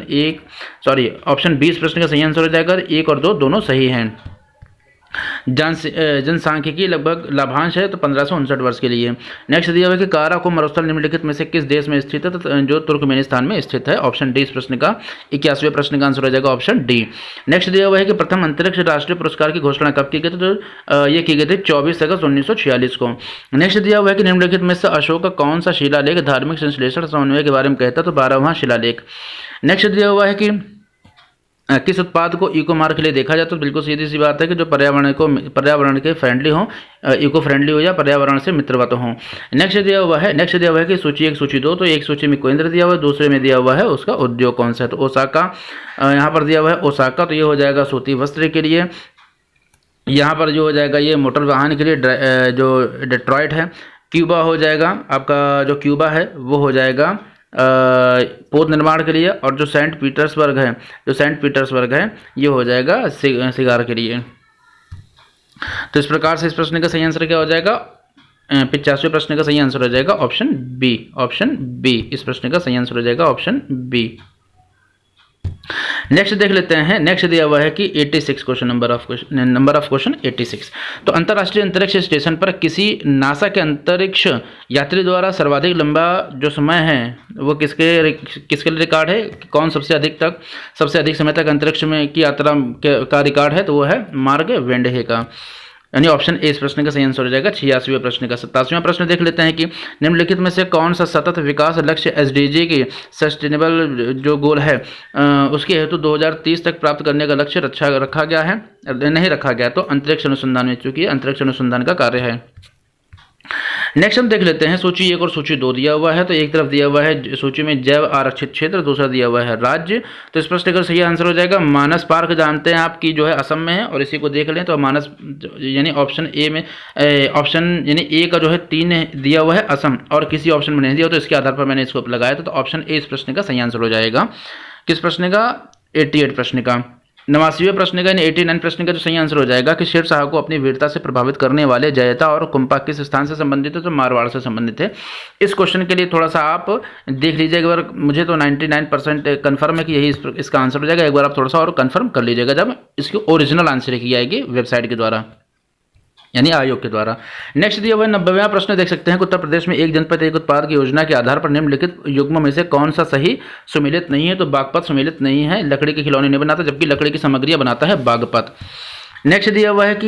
20 प्रश्न का सही आंसर हो जाएगा। 1 और 2 दोनों सही हैं। जनसांख्यिकी लगभग लाभांश है, तो 1559 वर्ष के लिए। नेक्स्ट दिया हुआ है कि काराकोरम मरुस्थल निम्नलिखित में से किस देश में स्थित है? तो जो तुर्कमेनिस्तान में स्थित है। ऑप्शन डी इस प्रश्न का 81वें प्रश्न का आंसर हो जाएगा ऑप्शन डी। नेक्स्ट दिया हुआ है कि प्रथम अंतरिक्ष राष्ट्रीय पुरस्कार की घोषणा कब की गई थी? तो ये की गई थी 24 अगस्त 1946 को। नेक्स्ट दिया हुआ है कि निम्नलिखित में से अशोक का कौन सा शिलालेख धार्मिक संश्लेषण समन्वय के बारे में कहता है? तो 12वां शिलालेख। नेक्स्ट दिया हुआ है कि किस उत्पाद को इको मार्क के लिए देखा जाए? तो बिल्कुल सीधी सी बात है कि जो पर्यावरण के फ्रेंडली हो, इको फ्रेंडली हो या पर्यावरण से मित्रवत हो। नेक्स्ट दिया हुआ है कि सूची 1 सूची 2। तो एक सूची में केंद्र दिया हुआ है, दूसरे में दिया हुआ है उसका उद्योग कौन सा है। तो ओसाका यहाँ पर दिया हुआ है ओसाका, तो ये हो जाएगा सूती वस्त्र के लिए। यहाँ पर जो हो जाएगा ये मोटर वाहन के लिए जो डेट्रॉइट है। क्यूबा हो जाएगा आपका, जो क्यूबा है वो हो जाएगा पौध निर्माण के लिए। और जो सेंट पीटर्सबर्ग है ये हो जाएगा सिगार के लिए। तो इस प्रकार से इस प्रश्न का सही आंसर क्या हो जाएगा? 85वें प्रश्न का सही आंसर हो जाएगा ऑप्शन बी। इस प्रश्न का सही आंसर हो जाएगा ऑप्शन बी। नेक्स्ट देख लेते हैं। नेक्स्ट दिया हुआ है कि 86 क्वेश्चन नंबर ऑफ क्वेश्चन 86। तो अंतर्राष्ट्रीय अंतरिक्ष स्टेशन पर किसी नासा के अंतरिक्ष यात्री द्वारा सर्वाधिक लंबा जो समय है वो किसके लिए रिकॉर्ड है? कौन सबसे अधिक समय तक अंतरिक्ष में की यात्रा का रिकॉर्ड है? तो वो है मार्क वेंडहे का। यानी ऑप्शन ए इस प्रश्न का सही आंसर हो जाएगा 86वें प्रश्न का। 87वां प्रश्न देख लेते हैं कि निम्नलिखित में से कौन सा सतत विकास लक्ष्य एसडीजी की सस्टेनेबल जो गोल है उसके हेतु 2030 तक प्राप्त करने का लक्ष्य रखा गया है, नहीं रखा गया, तो अंतरिक्ष अनुसंधान में, चूंकि अंतरिक्ष अनुसंधान का कार्य है। नेक्स्ट हम देख लेते हैं सूची 1 और सूची 2 दिया हुआ है। तो एक तरफ दिया हुआ है सूची में जैव आरक्षित क्षेत्र, दूसरा दिया हुआ है राज्य। तो इस प्रश्न का सही आंसर हो जाएगा मानस पार्क, जानते हैं आपकी जो है असम में है, और इसी को देख लें तो मानस यानी ऑप्शन ए में ऑप्शन यानी ए का जो है 3 दिया हुआ है असम, और किसी ऑप्शन में नहीं दिया, तो इसके आधार पर मैंने इसको लगाया था। तो ऑप्शन ए इस प्रश्न का सही आंसर हो जाएगा। किस प्रश्न का? 88 प्रश्न का। 89वें प्रश्न का, 89 प्रश्न का जो सही आंसर हो जाएगा कि शेर शाह को अपनी वीरता से प्रभावित करने वाले जयता और कुंपा किस स्थान से संबंधित है? तो मारवाड़ से संबंधित है। इस क्वेश्चन के लिए थोड़ा सा आप देख लीजिएगा, एक बार मुझे तो 99% कन्फर्म है कि यही इसका आंसर हो जाएगा। एक बार आप थोड़ा सा और कन्फर्म कर लीजिएगा जब इसकी ओरिजिनल आंसर लिखी जाएगी वेबसाइट के द्वारा, यानी आयोग के द्वारा। नेक्स्ट दिया हुआ 90वां प्रश्न देख सकते हैं कि उत्तर प्रदेश में एक जनपद एक उत्पाद की योजना के आधार पर निम्नलिखित युग्म में से कौन सा सही सुमेलित नहीं है? तो बागपत सुमेलित नहीं है, लकड़ी के खिलौने नहीं बनाता, जबकि लकड़ी की सामग्रियां बनाता है बागपत। नेक्स्ट दिया हुआ है कि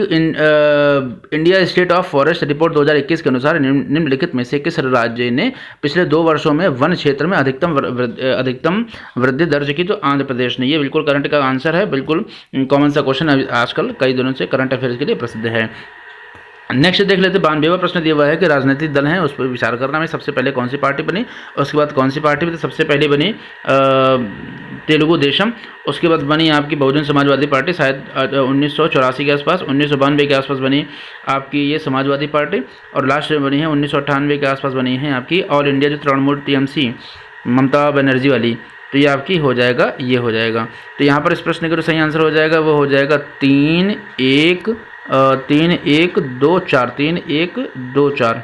India state of forest report 2021 के अनुसार निम्नलिखित में से किस राज्य ने पिछले 2 वर्षों में वन क्षेत्र में अधिकतम वृद्धि दर्ज की? तो आंध्र प्रदेश ने। ये बिल्कुल करंट का आंसर है, बिल्कुल कॉमन सा क्वेश्चन आजकल कई दिनों से करंट अफेयर्स के लिए प्रसिद्ध है। नेक्स्ट देख लेते हैं 92वां प्रश्न दिया हुआ है कि राजनीतिक दल हैं उस पर विचार करना में सबसे पहले कौन सी पार्टी बनी, उसके बाद कौन सी पार्टी बनी? सबसे पहले बनी तेलुगु देशम, उसके बाद बनी आपकी बहुजन समाजवादी पार्टी शायद 1984 के आसपास, 1992 के आसपास बनी आपकी ये समाजवादी पार्टी, और लास्ट में बनी है 1998 के आसपास बनी है आपकी ऑल इंडिया जो तृणमूल टीएमसी ममता बनर्जी वाली। तो ये आपकी हो जाएगा, ये हो जाएगा। तो यहाँ पर इस प्रश्न का जो सही आंसर हो जाएगा वो हो जाएगा 3 1 2 4 3 1 2 4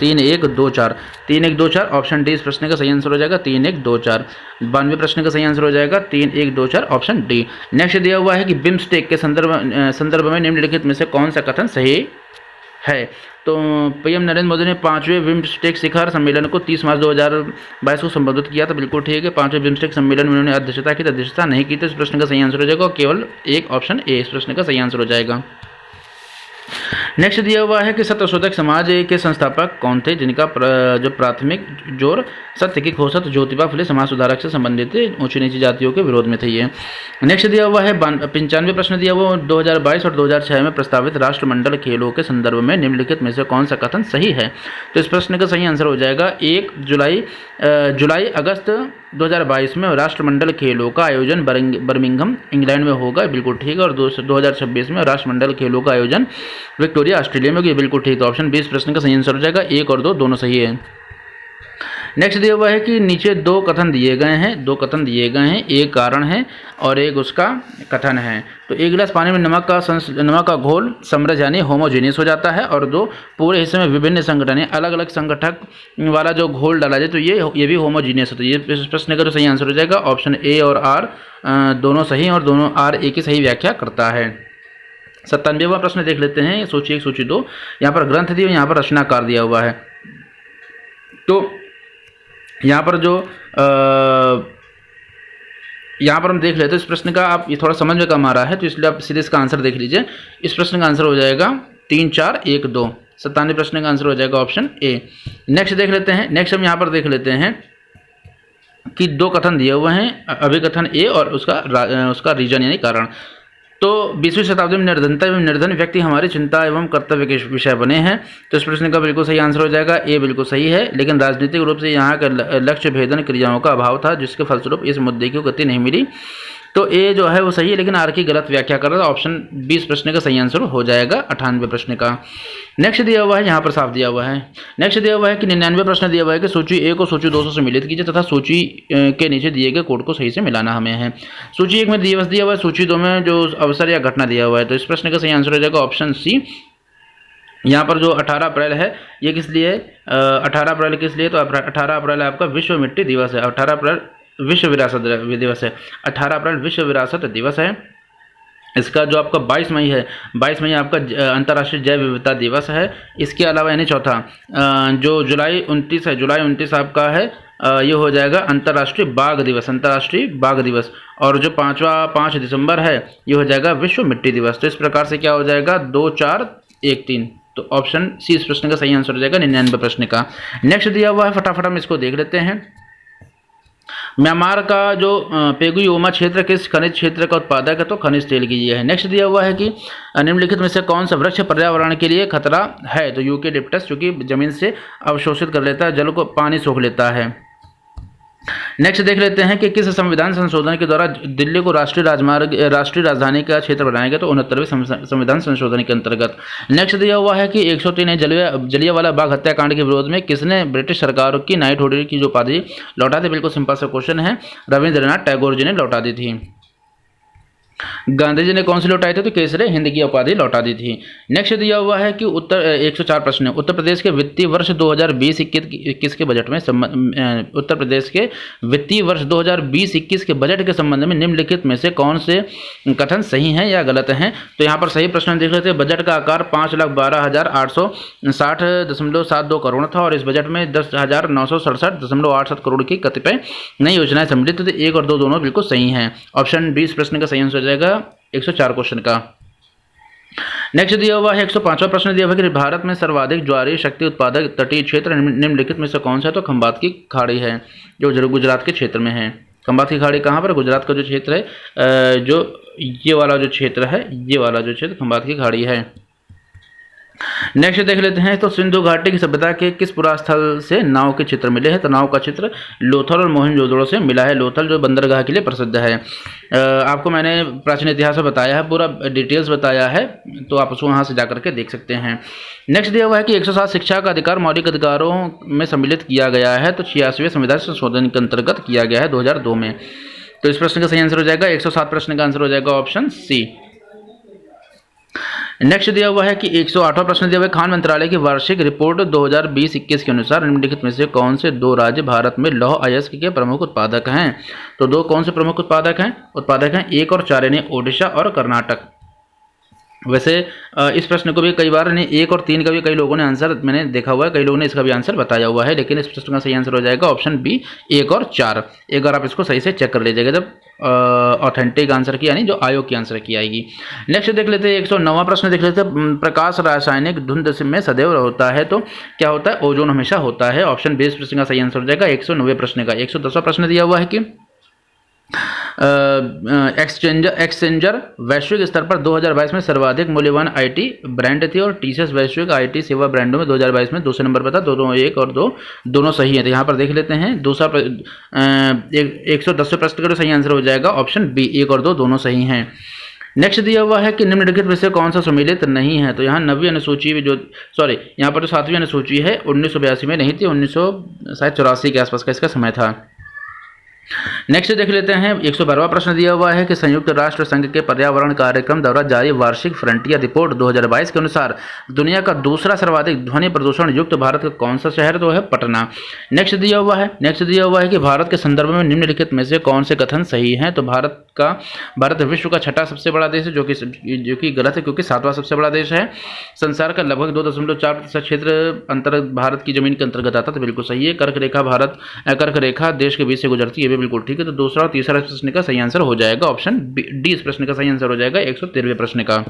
3 1 2 4 3 1 2 4 ऑप्शन डी इस प्रश्न का सही आंसर हो जाएगा 3 1 2 4। 92वें प्रश्न का सही आंसर हो जाएगा 3 1 2 4 ऑप्शन डी। नेक्स्ट दिया हुआ है कि बिम्स्टेक के संदर्भ में निम्नलिखित में से कौन सा कथन सही है? तो पीएम नरेंद्र मोदी ने 5वें बिम्स्टेक शिखर सम्मेलन को 30 मार्च 2022 को संबोधित किया, तो बिल्कुल ठीक है। 5वें बिम्स्टेक सम्मेलन में उन्होंने अध्यक्षता की, तो अध्यक्षता नहीं की, तो इस प्रश्न का सही आंसर हो जाएगा केवल एक ऑप्शन ए इस प्रश्न का सही आंसर हो जाएगा। नेक्स्ट दिया हुआ है कि सत्यशोधक समाज के संस्थापक कौन थे, जिनका जो प्राथमिक जोर सत्य की खोसत ज्योतिबा फुले समाज सुधारक से संबंधित ऊंची नीची जातियों के विरोध में थे ये। नेक्स्ट दिया हुआ है 95वें प्रश्न दिया हुआ 2022 और 2006 में प्रस्तावित राष्ट्रमंडल खेलों के संदर्भ में निम्नलिखित में से कौन सा कथन सही है? तो इस प्रश्न का सही आंसर हो जाएगा 1 जुलाई अगस्त 2022 में राष्ट्रमंडल खेलों का आयोजन बर्मिंघम इंग्लैंड में होगा, बिल्कुल ठीक है। और 2026 में राष्ट्रमंडल खेलों का आयोजन विक्टोरिया ऑस्ट्रेलिया में होगी, बिल्कुल ठीक। तो ऑप्शन 20 प्रश्न का सही आंसर हो जाएगा। 1 और 2 दोनों सही है। नेक्स्ट दिया हुआ है कि नीचे 2 कथन दिए गए हैं, एक कारण है और एक उसका कथन है। तो 1 गिलास पानी में नमक का घोल समरस यानी होमोजेनियस हो जाता है, और 2 पूरे हिस्से में विभिन्न संगठन अलग अलग संगठक वाला जो घोल डाला जाए तो ये भी होमोजीनियस होता है। ये इस प्रश्न का जो सही आंसर हो जाएगा ऑप्शन ए और आर दोनों सही, और दोनों आर एक ही सही व्याख्या करता है। 97वां प्रश्न देख लेते हैं, सूची 1 सूची 2। यहाँ पर ग्रंथ दिए, यहाँ पर रचनाकार दिया हुआ है। तो यहाँ पर जो यहाँ पर हम देख लेते हैं इस प्रश्न का, आप ये थोड़ा समझ में कम आ रहा है तो इसलिए आप सीधे इसका आंसर देख लीजिए। इस प्रश्न का आंसर हो जाएगा 3 4 1 2। 97वें प्रश्न का आंसर हो जाएगा ऑप्शन ए। नेक्स्ट देख लेते हैं, नेक्स्ट हम यहाँ पर देख लेते हैं कि 2 कथन दिए हुए हैं, अभिकथन ए और उसका रीजन यानी कारण। तो 20वीं शताब्दी में निर्धनता एवं निर्धन व्यक्ति हमारी चिंता एवं कर्तव्य के विषय बने हैं। तो इस प्रश्न का बिल्कुल सही आंसर हो जाएगा ए, बिल्कुल सही है। लेकिन राजनीतिक रूप से यहाँ का लक्ष्य भेदन क्रियाओं का अभाव था, जिसके फलस्वरूप इस मुद्दे की गति नहीं मिली। तो ए जो है वो सही है, लेकिन आर की गलत व्याख्या कर रहा था। ऑप्शन 20 प्रश्न का सही आंसर हो जाएगा 98वें प्रश्न का। नेक्स्ट दिया हुआ है, यहाँ पर साफ दिया हुआ है। नेक्स्ट दिया हुआ है कि 99वें प्रश्न दिया हुआ है कि सूची ए को सूची 200 से मिलित कीजिए तथा सूची के नीचे दिए गए कोड को सही से मिलाना हमें है। सूची 1 में दिवस दिया हुआ है, सूची 2 में जो अवसर या घटना दिया हुआ है। तो इस प्रश्न का सही आंसर हो जाएगा ऑप्शन सी। यहाँ पर जो 18 अप्रैल है ये किस लिए 18 अप्रैल किस लिए? तो 18 अप्रैल आपका विश्व मिट्टी दिवस है, 18 अप्रैल विश्व विरासत दिवस है, 18 अप्रैल विश्व विरासत दिवस है। इसका जो आपका 22 मई है, 22 मई आपका अंतर्राष्ट्रीय जैव विविधता दिवस है। इसके अलावा यानी चौथा जो जुलाई 29 है, जुलाई 29 आपका है ये हो जाएगा अंतर्राष्ट्रीय बाघ दिवस, अंतर्राष्ट्रीय बाघ दिवस। और जो 5 दिसंबर है ये हो जाएगा विश्व मिट्टी दिवस। तो इस प्रकार से क्या हो जाएगा 2, 4, 1, 3। तो ऑप्शन सी इस प्रश्न का सही आंसर हो जाएगा 99 प्रश्न का। नेक्स्ट दिया हुआ है, फटाफट हम इसको देख लेते हैं। म्यांमार का जो पेगुयोमा क्षेत्र किस खनिज क्षेत्र का उत्पादक है? तो खनिज तेल की ये है। नेक्स्ट दिया हुआ है कि निम्नलिखित में से कौन सा वृक्ष पर्यावरण के लिए खतरा है? तो यूकेलिप्टस, जो कि जमीन से अवशोषित कर लेता है, जल को पानी सोख लेता है। नेक्स्ट देख लेते हैं कि किस संविधान संशोधन के द्वारा दिल्ली को राष्ट्रीय राजधानी का क्षेत्र बनाया गया? तो 69वें संविधान संशोधन के अंतर्गत। नेक्स्ट दिया हुआ है कि 103 जलियांवाला बाग हत्याकांड के विरोध में किसने ब्रिटिश सरकार की नाइटहुड की जो उपाधि लौटा दी? बिल्कुल सिंपल सा क्वेश्चन है, रविंद्रनाथ टैगोर जी ने लौटा दी थी। गांधी जी ने कौन सी लौटाई थी? तो केसरी हिंद की उपाधि लौटा दी थी। नेक्स्ट दिया हुआ है कि 104 प्रश्न है। उत्तर प्रदेश के वित्तीय वर्ष 2020-21 के बजट में उत्तर प्रदेश के वित्तीय वर्ष 2020-21 के बजट के संबंध में निम्नलिखित में से कौन से कथन सही हैं या गलत हैं? तो यहाँ पर सही प्रश्न देख लेते हैं। बजट का आकार 5,12,860.72 करोड़ था और इस बजट में 10,967.87 करोड़ की कतिपय नई योजनाएं सम्मिलित थी। 1 और 2 दोनों बिल्कुल सही हैं। ऑप्शन 20 प्रश्न का सही आंसर हो जाएगा 104 क्वेश्चन का। नेक्स्ट दिया हुआ है 105वां प्रश्न दिया हुआ है कि भारत में सर्वाधिक ज्वारीय शक्ति उत्पादक तटीय क्षेत्र निम्नलिखित में से कौन सा है? तो खंबात की खाड़ी है, जो गुजरात के क्षेत्र में है। खंबात की खाड़ी कहाँ पर? गुजरात का जो क्षेत्र है, जो ये वाला जो क्षेत्र है, ये वाला जो क्षेत्र खंबात की खाड़ी है। नेक्स्ट देख लेते हैं। तो सिंधु घाटी की सभ्यता के किस पुरास्थल से नाव के चित्र मिले हैं? तो नाव का चित्र लोथल और मोहनजोदड़ो से मिला है। लोथल जो बंदरगाह के लिए प्रसिद्ध है। आपको मैंने प्राचीन इतिहास में बताया है, पूरा डिटेल्स बताया है, तो आप उसको वहाँ से जाकर के देख सकते हैं। नेक्स्ट दिया हुआ है कि 107 शिक्षा का अधिकार मौलिक अधिकारों में सम्मिलित किया गया है। तो 86वें संविधान संशोधन के अंतर्गत किया गया है 2002 में। तो इस प्रश्न का सही आंसर हो जाएगा 107 प्रश्न का आंसर हो जाएगा ऑप्शन सी। नेक्स्ट दिया हुआ है कि 108वां प्रश्न दिया हुआ है, खान मंत्रालय की वार्षिक रिपोर्ट 2020-21 के अनुसार निम्नलिखित में से कौन से 2 राज्य भारत में लौह अयस्क के प्रमुख उत्पादक हैं? तो 2 कौन से प्रमुख उत्पादक हैं? 1 और 4 यानी ओडिशा और कर्नाटक। वैसे इस प्रश्न को भी कई बार 1 और 3 का भी कई लोगों ने आंसर मैंने देखा हुआ है, कई लोगों ने इसका भी आंसर बताया हुआ है, लेकिन इस प्रश्न का सही आंसर हो जाएगा ऑप्शन बी 1 और 4। एक बार आप इसको सही से चेक कर लीजिएगा जब ऑथेंटिक आंसर की यानी जो आयोग की आंसर की आएगी। नेक्स्ट देख लेते हैं 109वां प्रश्न देख लेते हैं। प्रकाश रासायनिक धुंध में सदैव होता है तो क्या होता है? ओजोन हमेशा होता है। ऑप्शन बी इस प्रश्न का सही आंसर हो जाएगा 190 प्रश्न का। 110वां प्रश्न दिया हुआ है कि एक्सचेंजर वैश्विक स्तर पर 2022 में सर्वाधिक मूल्यवान आईटी ब्रांड थी और टीसीएस वैश्विक आईटी सेवा ब्रांडों में 2022 में दूसरे नंबर पर था। दोनों 1 और 2 दोनों सही हैं। तो यहाँ पर देख लेते हैं। दूसरा 110वें प्रश्न का सही आंसर हो जाएगा ऑप्शन बी 1 और 2 दोनों सही हैं। नेक्स्ट दिया हुआ है कि निम्नलिखित में से कौन सा सम्मिलित नहीं है? तो यहाँ 9वीं अनुसूची यहाँ पर जो 7वीं अनुसूची है 1982 में नहीं थी, 1984 के आसपास का इसका समय था। नेक्स्ट देख लेते हैं 112वां प्रश्न दिया हुआ है कि संयुक्त राष्ट्र संघ के पर्यावरण कार्यक्रम द्वारा जारी वार्षिक फ्रंटियर रिपोर्ट 2022 के अनुसार दुनिया का दूसरा सर्वाधिक ध्वनि प्रदूषण युक्त भारत का कौन सा शहर? तो है पटना। नेक्स्ट दिया हुआ है कि भारत के संदर्भ में निम्नलिखित में से कौन से कथन सही हैं? तो भारत विश्व का 6ठा सबसे बड़ा देश है, जो कि गलत है क्योंकि 7वां सबसे बड़ा देश है। संसार का लगभग 2.4% क्षेत्र भारत की जमीन के अंतर्गत आता, तो बिल्कुल सही है। कर्क रेखा देश के बीच से गुजरती है, बिल्कुल ठीक है। तो दूसरा और तीसरा प्रश्न का सही आंसर हो जाएगा ऑप्शन डी। इस प्रश्न का सही आंसर हो जाएगा 113वें प्रश्न का।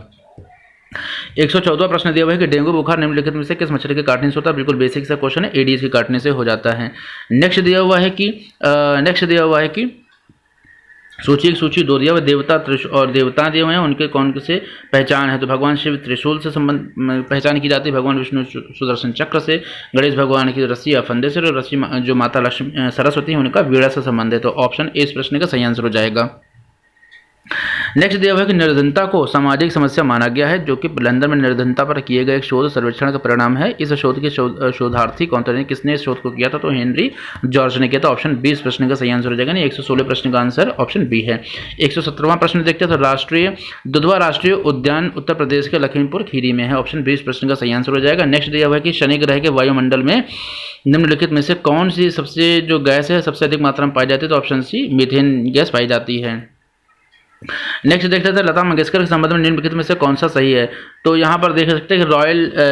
114वां प्रश्न दिया हुआ है कि डेंगू बुखार निम्नलिखित में से किस मच्छर के काटने से होता है? बिल्कुल बेसिक सा क्वेश्चन है, एडीज के काटने से हो जाता है। नेक्स्ट दिया हुआ है कि सूची 2 दिया हुआ देवता और देवता दिए हुए हैं, उनके कौन से पहचान है? तो भगवान शिव त्रिशूल से पहचान की जाती है, भगवान विष्णु सुदर्शन चक्र से, गणेश भगवान की रस्सी या फंदे से, और रस्सी जो माता लक्ष्मी सरस्वती है उनका वीणा से संबंध है। तो ऑप्शन ए इस प्रश्न का सही आंसर हो जाएगा। नेक्स्ट दिया हुआ है कि निर्धनता को सामाजिक समस्या माना गया है, जो कि लंदन में निर्धनता पर किए गए एक शोध सर्वेक्षण का परिणाम है। इस शोध के शोधार्थी कौन थे? किसने इस शोध को किया था? तो हेनरी जॉर्ज ने किया था। ऑप्शन बी इस प्रश्न का सही आंसर हो जाएगा। 116 प्रश्न का आंसर ऑप्शन बी है। 117वां प्रश्न देखते हैं। तो दुधवा राष्ट्रीय उद्यान उत्तर प्रदेश के लखीमपुर खीरी में है। ऑप्शन बी इस प्रश्न का सही आंसर हो जाएगा। नेक्स्ट दिया हुआ है कि शनि ग्रह के वायुमंडल में निम्नलिखित में से कौन सी सबसे जो गैस है सबसे अधिक मात्रा में पाई जाती है? तो ऑप्शन सी मीथेन गैस पाई जाती है। नेक्स्ट देख लेते हैं लता मंगेशकर के संबंध में निम्नलिखित में से कौन सा सही है। तो यहाँ पर देख सकते हैं कि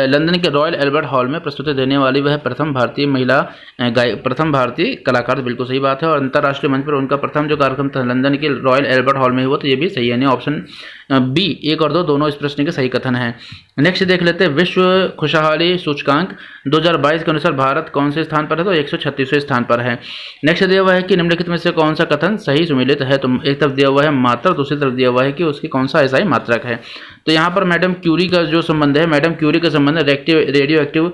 लंदन के रॉयल एल्बर्ट हॉल में प्रस्तुति देने वाली वह प्रथम भारतीय महिला प्रथम भारतीय कलाकार, बिल्कुल सही बात है। और अंतर्राष्ट्रीय मंच पर उनका प्रथम जो कार्यक्रम था लंदन के रॉयल एल्बर्ट हॉल में हुआ, तो ये भी सही है, यानी ऑप्शन बी 1 और 2 दोनों इस प्रश्न के सही कथन है। नेक्स्ट देख लेते हैं विश्व खुशहाली सूचकांक 2022 के अनुसार भारत कौन से स्थान पर है, तो 136वें स्थान पर है। नेक्स्ट दिया हुआ है कि निम्नलिखित में से कौन सा कथन सही सुमेलित है। तो एक तरफ दिया हुआ है मात्रा, दूसरी तरफ दिया हुआ है कि उसकी कौन सा एसआई मात्रक है। तो यहाँ पर मैडम क्यूरी का जो संबंध है, मैडम क्यूरी का संबंध रेडियो एक्टिव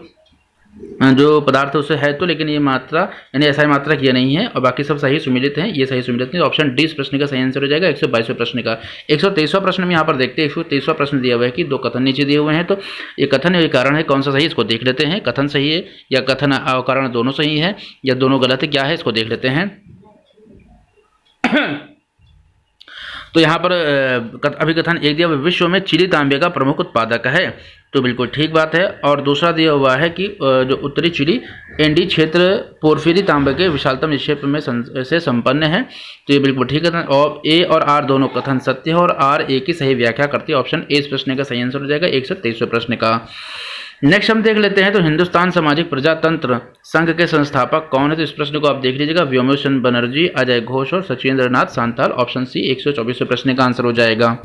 जो पदार्थ उससे है, तो लेकिन ये मात्रा यानी एसआई मात्रक ये नहीं है, और बाकी सब सही सुमिलित हैं, ये सही सुमिलित नहीं। ऑप्शन डी इस प्रश्न का सही आंसर हो जाएगा 122वें प्रश्न का। 123वां प्रश्न में यहाँ पर देखते हैं, 123वां प्रश्न दिया हुआ है कि 2 कथन नीचे दिए हुए हैं, तो ये कथन ये कारण है, कौन सा सही इसको देख लेते हैं। कथन सही है या कथन और कारण दोनों सही है या दोनों गलत है, क्या है इसको देख लेते हैं। तो यहाँ पर अभी कथन एक दिया हुआ विश्व में चीनी तांबे का प्रमुख उत्पादक है, तो बिल्कुल ठीक बात है। और दूसरा दिया हुआ है कि जो उत्तरी चिली एंडी क्षेत्र पोर्फिरी तांबे के विशालतम निक्षेप में से संपन्न है, तो ये बिल्कुल ठीक है। और ए और आर दोनों कथन सत्य है और आर ए की सही व्याख्या करती है। ऑप्शन ए इस प्रश्न का सही आंसर हो जाएगा 123वें प्रश्न का। नेक्स्ट हम देख लेते हैं, तो हिंदुस्तान सामाजिक प्रजातंत्र संघ के संस्थापक कौन है। तो इस प्रश्न को आप देख लीजिएगा, व्योमेश बनर्जी, अजय घोष और सचिंद्र नाथ सांताल। ऑप्शन सी 124वें प्रश्न का आंसर हो जाएगा।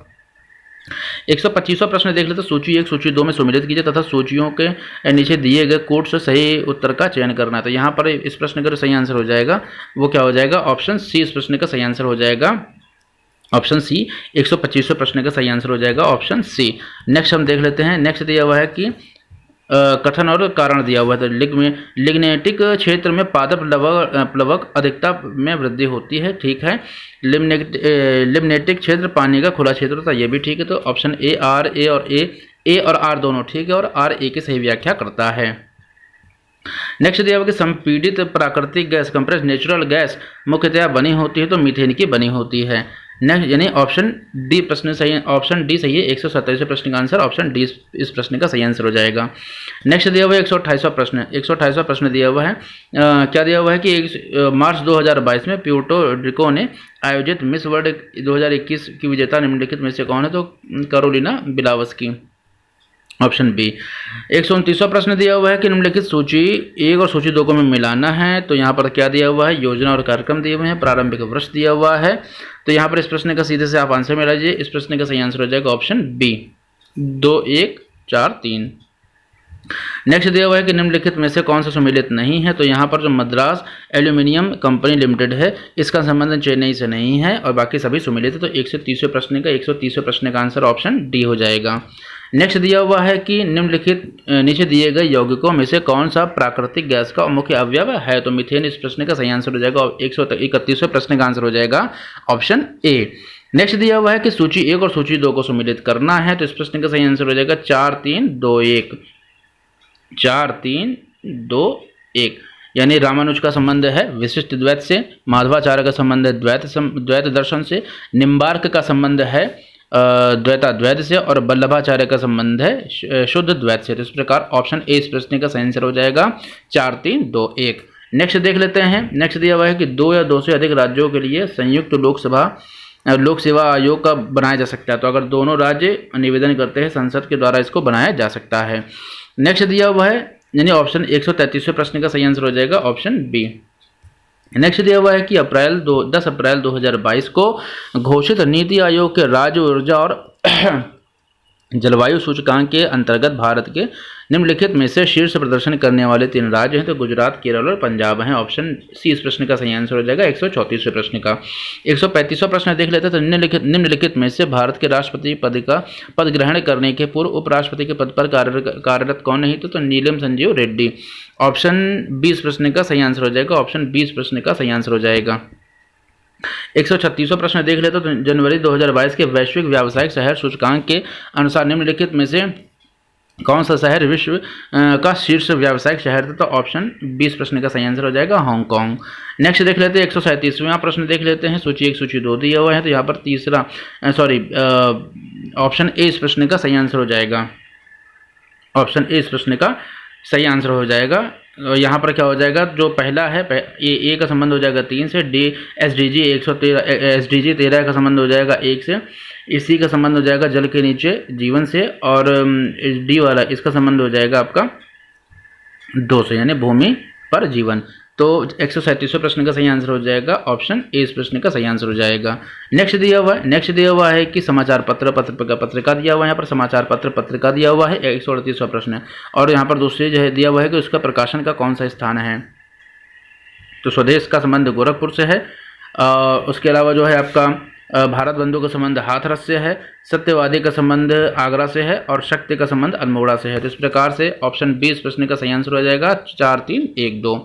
125वां प्रश्न देख लेते हैं, सूची 1 सूची 2 में सम्मिलित कीजिए तथा सूचियों के नीचे दिए गए कोड से सही उत्तर का चयन करना है। तो यहाँ पर इस प्रश्न का सही आंसर हो जाएगा वो क्या हो जाएगा, ऑप्शन सी इस प्रश्न का सही आंसर हो जाएगा। ऑप्शन सी 125वें प्रश्न का सही आंसर हो जाएगा, ऑप्शन सी। नेक्स्ट हम देख लेते हैं, नेक्स्ट दिया हुआ है कि कथन और कारण दिया हुआ है। तो लिग्नेटिक क्षेत्र में पादप प्लवक अधिकता में वृद्धि होती है, ठीक है। लिम्नेटिक क्षेत्र पानी का खुला क्षेत्र होता है, ये भी ठीक है। तो ऑप्शन ए और आर दोनों ठीक है और आर ए की सही व्याख्या करता है। नेक्स्ट दिया हुआ कि संपीड़ित प्राकृतिक गैस कंप्रेस नेचुरल गैस मुख्यतया बनी होती है, तो मीथेन की बनी होती है। नेक्स्ट यानी ऑप्शन डी प्रश्न सही है, ऑप्शन डी सही है। 127वें प्रश्न का आंसर ऑप्शन डी इस प्रश्न का सही आंसर हो जाएगा। नेक्स्ट दिया हुआ है 128वां प्रश्न। 128वां प्रश्न दिया हुआ है क्या दिया हुआ है कि मार्च 2022 में प्यूर्टो रिको ने आयोजित मिस वर्ल्ड 2021 की विजेता निम्नलिखित में से कौन है। तो कैरोलिना बिलावस्की, ऑप्शन बी। 129वां प्रश्न दिया हुआ है कि निम्नलिखित सूची 1 और सूची 2 को में मिलाना है। तो यहाँ पर क्या दिया हुआ है, योजना और कार्यक्रम दिए हुए हैं, प्रारंभिक वर्ष दिया हुआ है। तो यहाँ पर इस प्रश्न का सीधे से आप आंसर मिला लीजिए, इस प्रश्न का सही आंसर हो जाएगा ऑप्शन बी 2 1 4 3। नेक्स्ट दिया हुआ है कि निम्नलिखित में से कौन सा सम्मिलित नहीं है। तो यहाँ पर जो मद्रास एल्यूमिनियम कंपनी लिमिटेड है, इसका संबंध चेन्नई से नहीं है और बाकी सभी सम्मिलित है। तो 130वें प्रश्न का 130वें प्रश्न का आंसर ऑप्शन डी हो जाएगा। नेक्स्ट दिया हुआ है कि निम्नलिखित नीचे दिए गए यौगिकों में से कौन सा प्राकृतिक गैस का मुख्य अवयव है। तो मीथेन इस प्रश्न का सही आंसर हो जाएगा। 131वें प्रश्न का आंसर हो जाएगा ऑप्शन ए। नेक्स्ट दिया हुआ है कि सूची 1 और सूची 2 को सम्मिलित करना है। तो इस प्रश्न का सही आंसर हो जाएगा 4 3 2 1 4 3 2 1। यानी रामानुज का संबंध है विशिष्ट द्वैत से, माधवाचार्य का संबंध है द्वैत दर्शन से, निम्बार्क का संबंध है द्वैताद्वैत से और वल्लभाचार्य का संबंध है शुद्ध द्वैत से। तो इस प्रकार ऑप्शन ए इस प्रश्न का सही आंसर हो जाएगा 4 3 2 1। नेक्स्ट देख लेते हैं, नेक्स्ट दिया हुआ है कि 2 या 2 से अधिक राज्यों के लिए संयुक्त लोक सेवा आयोग का बनाया जा सकता है। तो अगर दोनों राज्य निवेदन करते हैं, संसद के द्वारा इसको बनाया जा सकता है। नेक्स्ट दिया हुआ है यानी ऑप्शन 133वें प्रश्न का सही आंसर हो जाएगा ऑप्शन बी। नेक्स्ट दिया हुआ है कि 10 अप्रैल 2022 को घोषित नीति आयोग के राज्य ऊर्जा और जलवायु सूचकांक के अंतर्गत भारत के निम्नलिखित में से शीर्ष प्रदर्शन करने वाले 3 राज्य हैं। तो गुजरात, केरल और पंजाब हैं। ऑप्शन सी इस प्रश्न का सही आंसर हो जाएगा 134वें प्रश्न का। 135वां प्रश्न देख लेते हैं, तो निम्नलिखित में से भारत के राष्ट्रपति पद ग्रहण करने के पूर्व उपराष्ट्रपति के पद पर कार्यरत कौन नहीं। तो नीलम संजीव रेड्डी। ऑप्शन बी इस प्रश्न का सही आंसर हो जाएगा, ऑप्शन बी इस प्रश्न का सही आंसर हो जाएगा। 136वां प्रश्न देख लेते हैं, तो जनवरी 2022 के वैश्विक व्यावसायिक शहर सूचकांक के अनुसार निम्नलिखित में से कौन सा शहर विश्व का शीर्ष व्यावसायिक शहर था। तो ऑप्शन 20 प्रश्न का सही आंसर हो जाएगा हांगकांग। नेक्स्ट देख लेते हैं 137वां प्रश्न देख लेते हैं, सूची 1 सूची 2 दिया हुआ है। तो यहाँ पर ऑप्शन ए इस प्रश्न का सही आंसर हो जाएगा, ऑप्शन ए इस प्रश्न का सही आंसर हो जाएगा। यहाँ पर क्या हो जाएगा, जो पहला है ए का संबंध हो जाएगा 3 से, डी SDG 113 SDG 13 का संबंध हो जाएगा 1 से, इसी का संबंध हो जाएगा जल के नीचे जीवन से, और डी वाला इसका संबंध हो जाएगा आपका 2 से, यानी भूमि पर जीवन। तो 137वें प्रश्न का सही आंसर हो जाएगा ऑप्शन ए इस प्रश्न का सही आंसर हो जाएगा। नेक्स्ट दिया हुआ है कि समाचार पत्र पत्रिका दिया हुआ है, यहाँ पर समाचार पत्र पत्रिका दिया हुआ है 138वां प्रश्न है। और यहाँ पर दूसरी जो है दिया हुआ है कि उसका प्रकाशन का कौन सा स्थान है, तो स्वदेश का संबंध गोरखपुर से है। उसके अलावा जो है आपका भारत बंधु का संबंध हाथरस से है, सत्यवादी का संबंध आगरा से है, और शक्ति का संबंध अल्मोड़ा से है। तो इस प्रकार से ऑप्शन बी इस प्रश्न का सही आंसर हो जाएगा 4 3 1 2।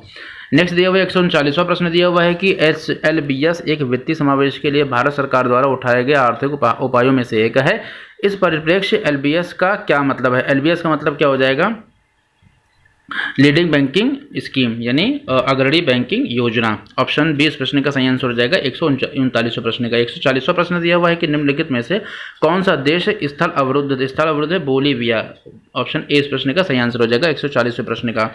नेक्स्ट दिया हुआ 139वां प्रश्न दिया हुआ है कि SLBS एक वित्तीय समावेश के लिए भारत सरकार द्वारा उठाए गए आर्थिक उपायों में से एक है। इस परिप्रेक्ष्य LBS का क्या मतलब है, LBS का मतलब क्या हो जाएगा, लीडिंग बैंकिंग स्कीम, यानी अग्रणी बैंकिंग योजना। ऑप्शन बी इस प्रश्न का सही आंसर हो जाएगा 139वें प्रश्न का। 140वां प्रश्न दिया हुआ है कि निम्नलिखित में से कौन सा देश स्थल अवरुद्ध है, बोलीविया। ऑप्शन ए इस प्रश्न का सही आंसर हो जाएगा 140वें प्रश्न का।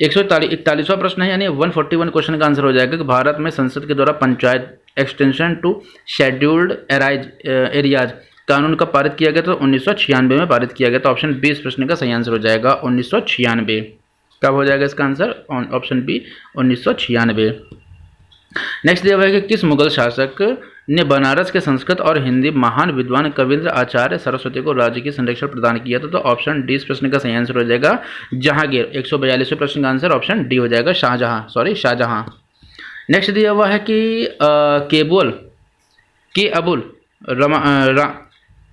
141वां प्रश्न है, यानी 141 क्वेश्चन का आंसर हो जाएगा कि भारत में संसद के द्वारा panchayat extension to scheduled areas कानून कब पारित किया गया, तो 1996 में पारित किया गया। तो ऑप्शन बी इस प्रश्न का सही आंसर हो जाएगा 1996। कब हो जाएगा इसका आंसर, ऑप्शन बी 1996। नेक्स्ट दिया हुआ है कि किस मुगल शासक ने बनारस के संस्कृत और हिंदी महान विद्वान कविंद्र आचार्य सरस्वती को राज्य की संरक्षण प्रदान किया था, तो ऑप्शन डी इस प्रश्न का सही आंसर हो जाएगा जहांगीर। 142वें प्रश्न का आंसर ऑप्शन डी हो जाएगा शाहजहां। नेक्स्ट दिया हुआ है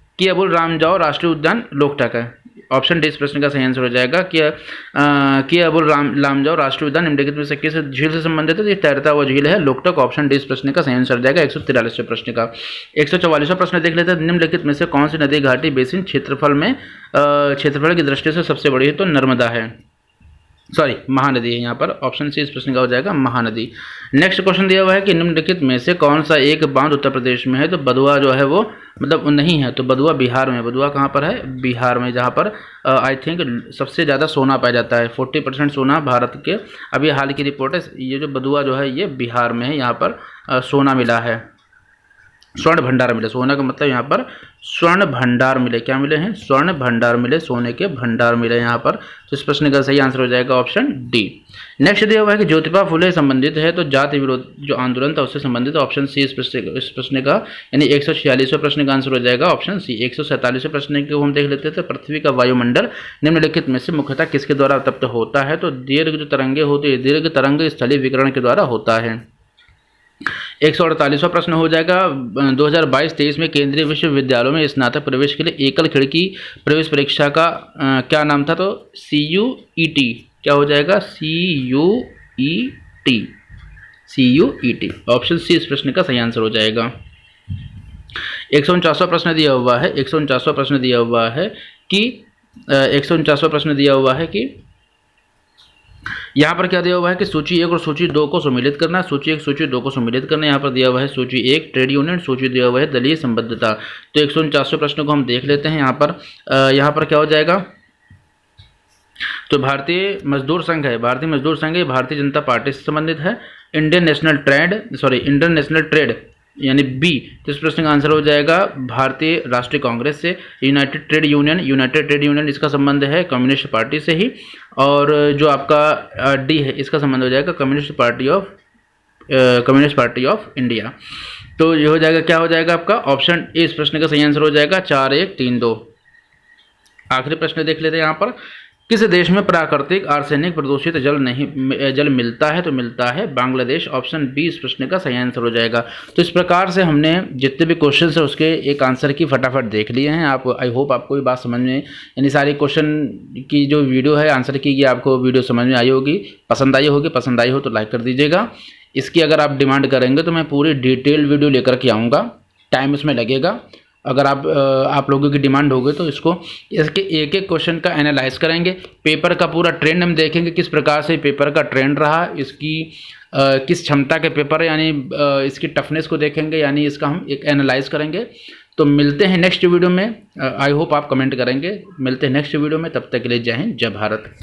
कि अबुल रामजाओ राष्ट्रीय उद्यान लोकटक है। ऑप्शन डी इस प्रश्न का सही आंसर हो जाएगा कि अबुल रामजाओ राष्ट्रीय उद्यान निम्नलिखित में से किस झील से संबंधित है, ये तैरता हुआ झील है लोकटक। ऑप्शन डी इस प्रश्न का सही आंसर हो जाएगा 143वें प्रश्न का। 144वां प्रश्न देख लेते हैं, निम्नलिखित में से कौन सी नदी घाटी बेसिन क्षेत्रफल की दृष्टि से सबसे बड़ी है, तो नर्मदा है, महानदी है यहाँ पर। ऑप्शन सी इस प्रश्न का हो जाएगा महानदी। नेक्स्ट क्वेश्चन दिया हुआ है कि निम्नलिखित में से कौन सा एक बांध उत्तर प्रदेश में है, तो बदुआ जो है वो मतलब नहीं है, तो बदुआ बिहार में। बदुआ कहाँ पर है, बिहार में, जहाँ पर आई थिंक सबसे ज़्यादा सोना पाया जाता है। 40% सोना भारत के, अभी हाल की रिपोर्ट है, ये जो बदुआ जो है ये बिहार में है, यहाँ पर सोना मिला है, स्वर्ण भंडार मिले। सोना का मतलब यहाँ पर स्वर्ण भंडार मिले, क्या मिले हैं, स्वर्ण भंडार मिले, सोने के भंडार मिले यहाँ पर। तो इस प्रश्न का सही आंसर हो जाएगा ऑप्शन डी। नेक्स्ट दिया हुआ है कि ज्योतिबा फुले संबंधित है, तो जाति विरोध जो आंदोलन था उससे संबंधित। ऑप्शन सी इस प्रश्न का, यानी 146वें प्रश्न का आंसर हो जाएगा ऑप्शन सी। 147वें प्रश्न को हम देख लेते थे, पृथ्वी का वायुमंडल निम्नलिखित में से मुख्यतः किसके द्वारा तप्त होता है, तो दीर्घ जो तरंगे होती है, दीर्घ तरंग स्थलीय विकिरण के द्वारा होता है। 148वां प्रश्न हो जाएगा 2022-23 में केंद्रीय विश्वविद्यालयों में स्नातक प्रवेश के लिए एकल खिड़की प्रवेश परीक्षा का क्या नाम था, तो CUET। क्या हो जाएगा, CUET। ऑप्शन सी इस प्रश्न का सही आंसर हो जाएगा। 149वां प्रश्न दिया हुआ है, 149वां प्रश्न दिया हुआ है कि 149वां प्रश्न दिया हुआ है कि यहाँ पर क्या दिया हुआ है कि सूची 1 और सूची 2 को सम्मिलित करना। सूची 1 सूची 2 को सम्मिलित करना, यहाँ पर दिया हुआ है सूची 1 ट्रेड यूनियन, सूची दिया हुआ है दलीय संबद्धता। तो 149वें प्रश्न को हम देख लेते हैं। यहाँ पर क्या हो जाएगा, तो भारतीय मजदूर संघ है, भारतीय जनता पार्टी से संबंधित है। इंडियन नेशनल ट्रेड यानी बी, तो इस प्रश्न का आंसर हो जाएगा भारतीय राष्ट्रीय कांग्रेस से। यूनाइटेड ट्रेड यूनियन इसका संबंध है कम्युनिस्ट पार्टी से ही। और जो आपका डी है इसका संबंध हो जाएगा कम्युनिस्ट पार्टी ऑफ इंडिया। तो ये हो जाएगा, क्या हो जाएगा आपका ऑप्शन ए इस प्रश्न का सही आंसर हो जाएगा 4 1 3 2। आखिरी प्रश्न देख लेते हैं यहाँ पर, किस देश में प्राकृतिक आर्सेनिक प्रदूषित जल मिलता है, तो मिलता है बांग्लादेश। ऑप्शन बी इस प्रश्न का सही आंसर हो जाएगा। तो इस प्रकार से हमने जितने भी क्वेश्चन है उसके एक आंसर की फटाफट देख लिए हैं। आई होप आपको ये बात समझ में, यानी सारे क्वेश्चन की जो वीडियो है आंसर की, आपको वीडियो समझ में आई होगी, पसंद आई हो तो लाइक कर दीजिएगा। इसकी अगर आप डिमांड करेंगे तो मैं पूरी डिटेल वीडियो लेकर के आऊँगा, टाइम इसमें लगेगा। अगर आप लोगों की डिमांड होगी तो इसके एक एक क्वेश्चन का एनालाइज करेंगे, पेपर का पूरा ट्रेंड हम देखेंगे, किस प्रकार से पेपर का ट्रेंड रहा, इसकी किस क्षमता के पेपर है, यानी इसकी टफनेस को देखेंगे, यानी इसका हम एक एनालाइज करेंगे। तो मिलते हैं नेक्स्ट वीडियो में। आई होप आप कमेंट करेंगे। मिलते हैं नेक्स्ट वीडियो में, तब तक के लिए जय हिंद जय भारत।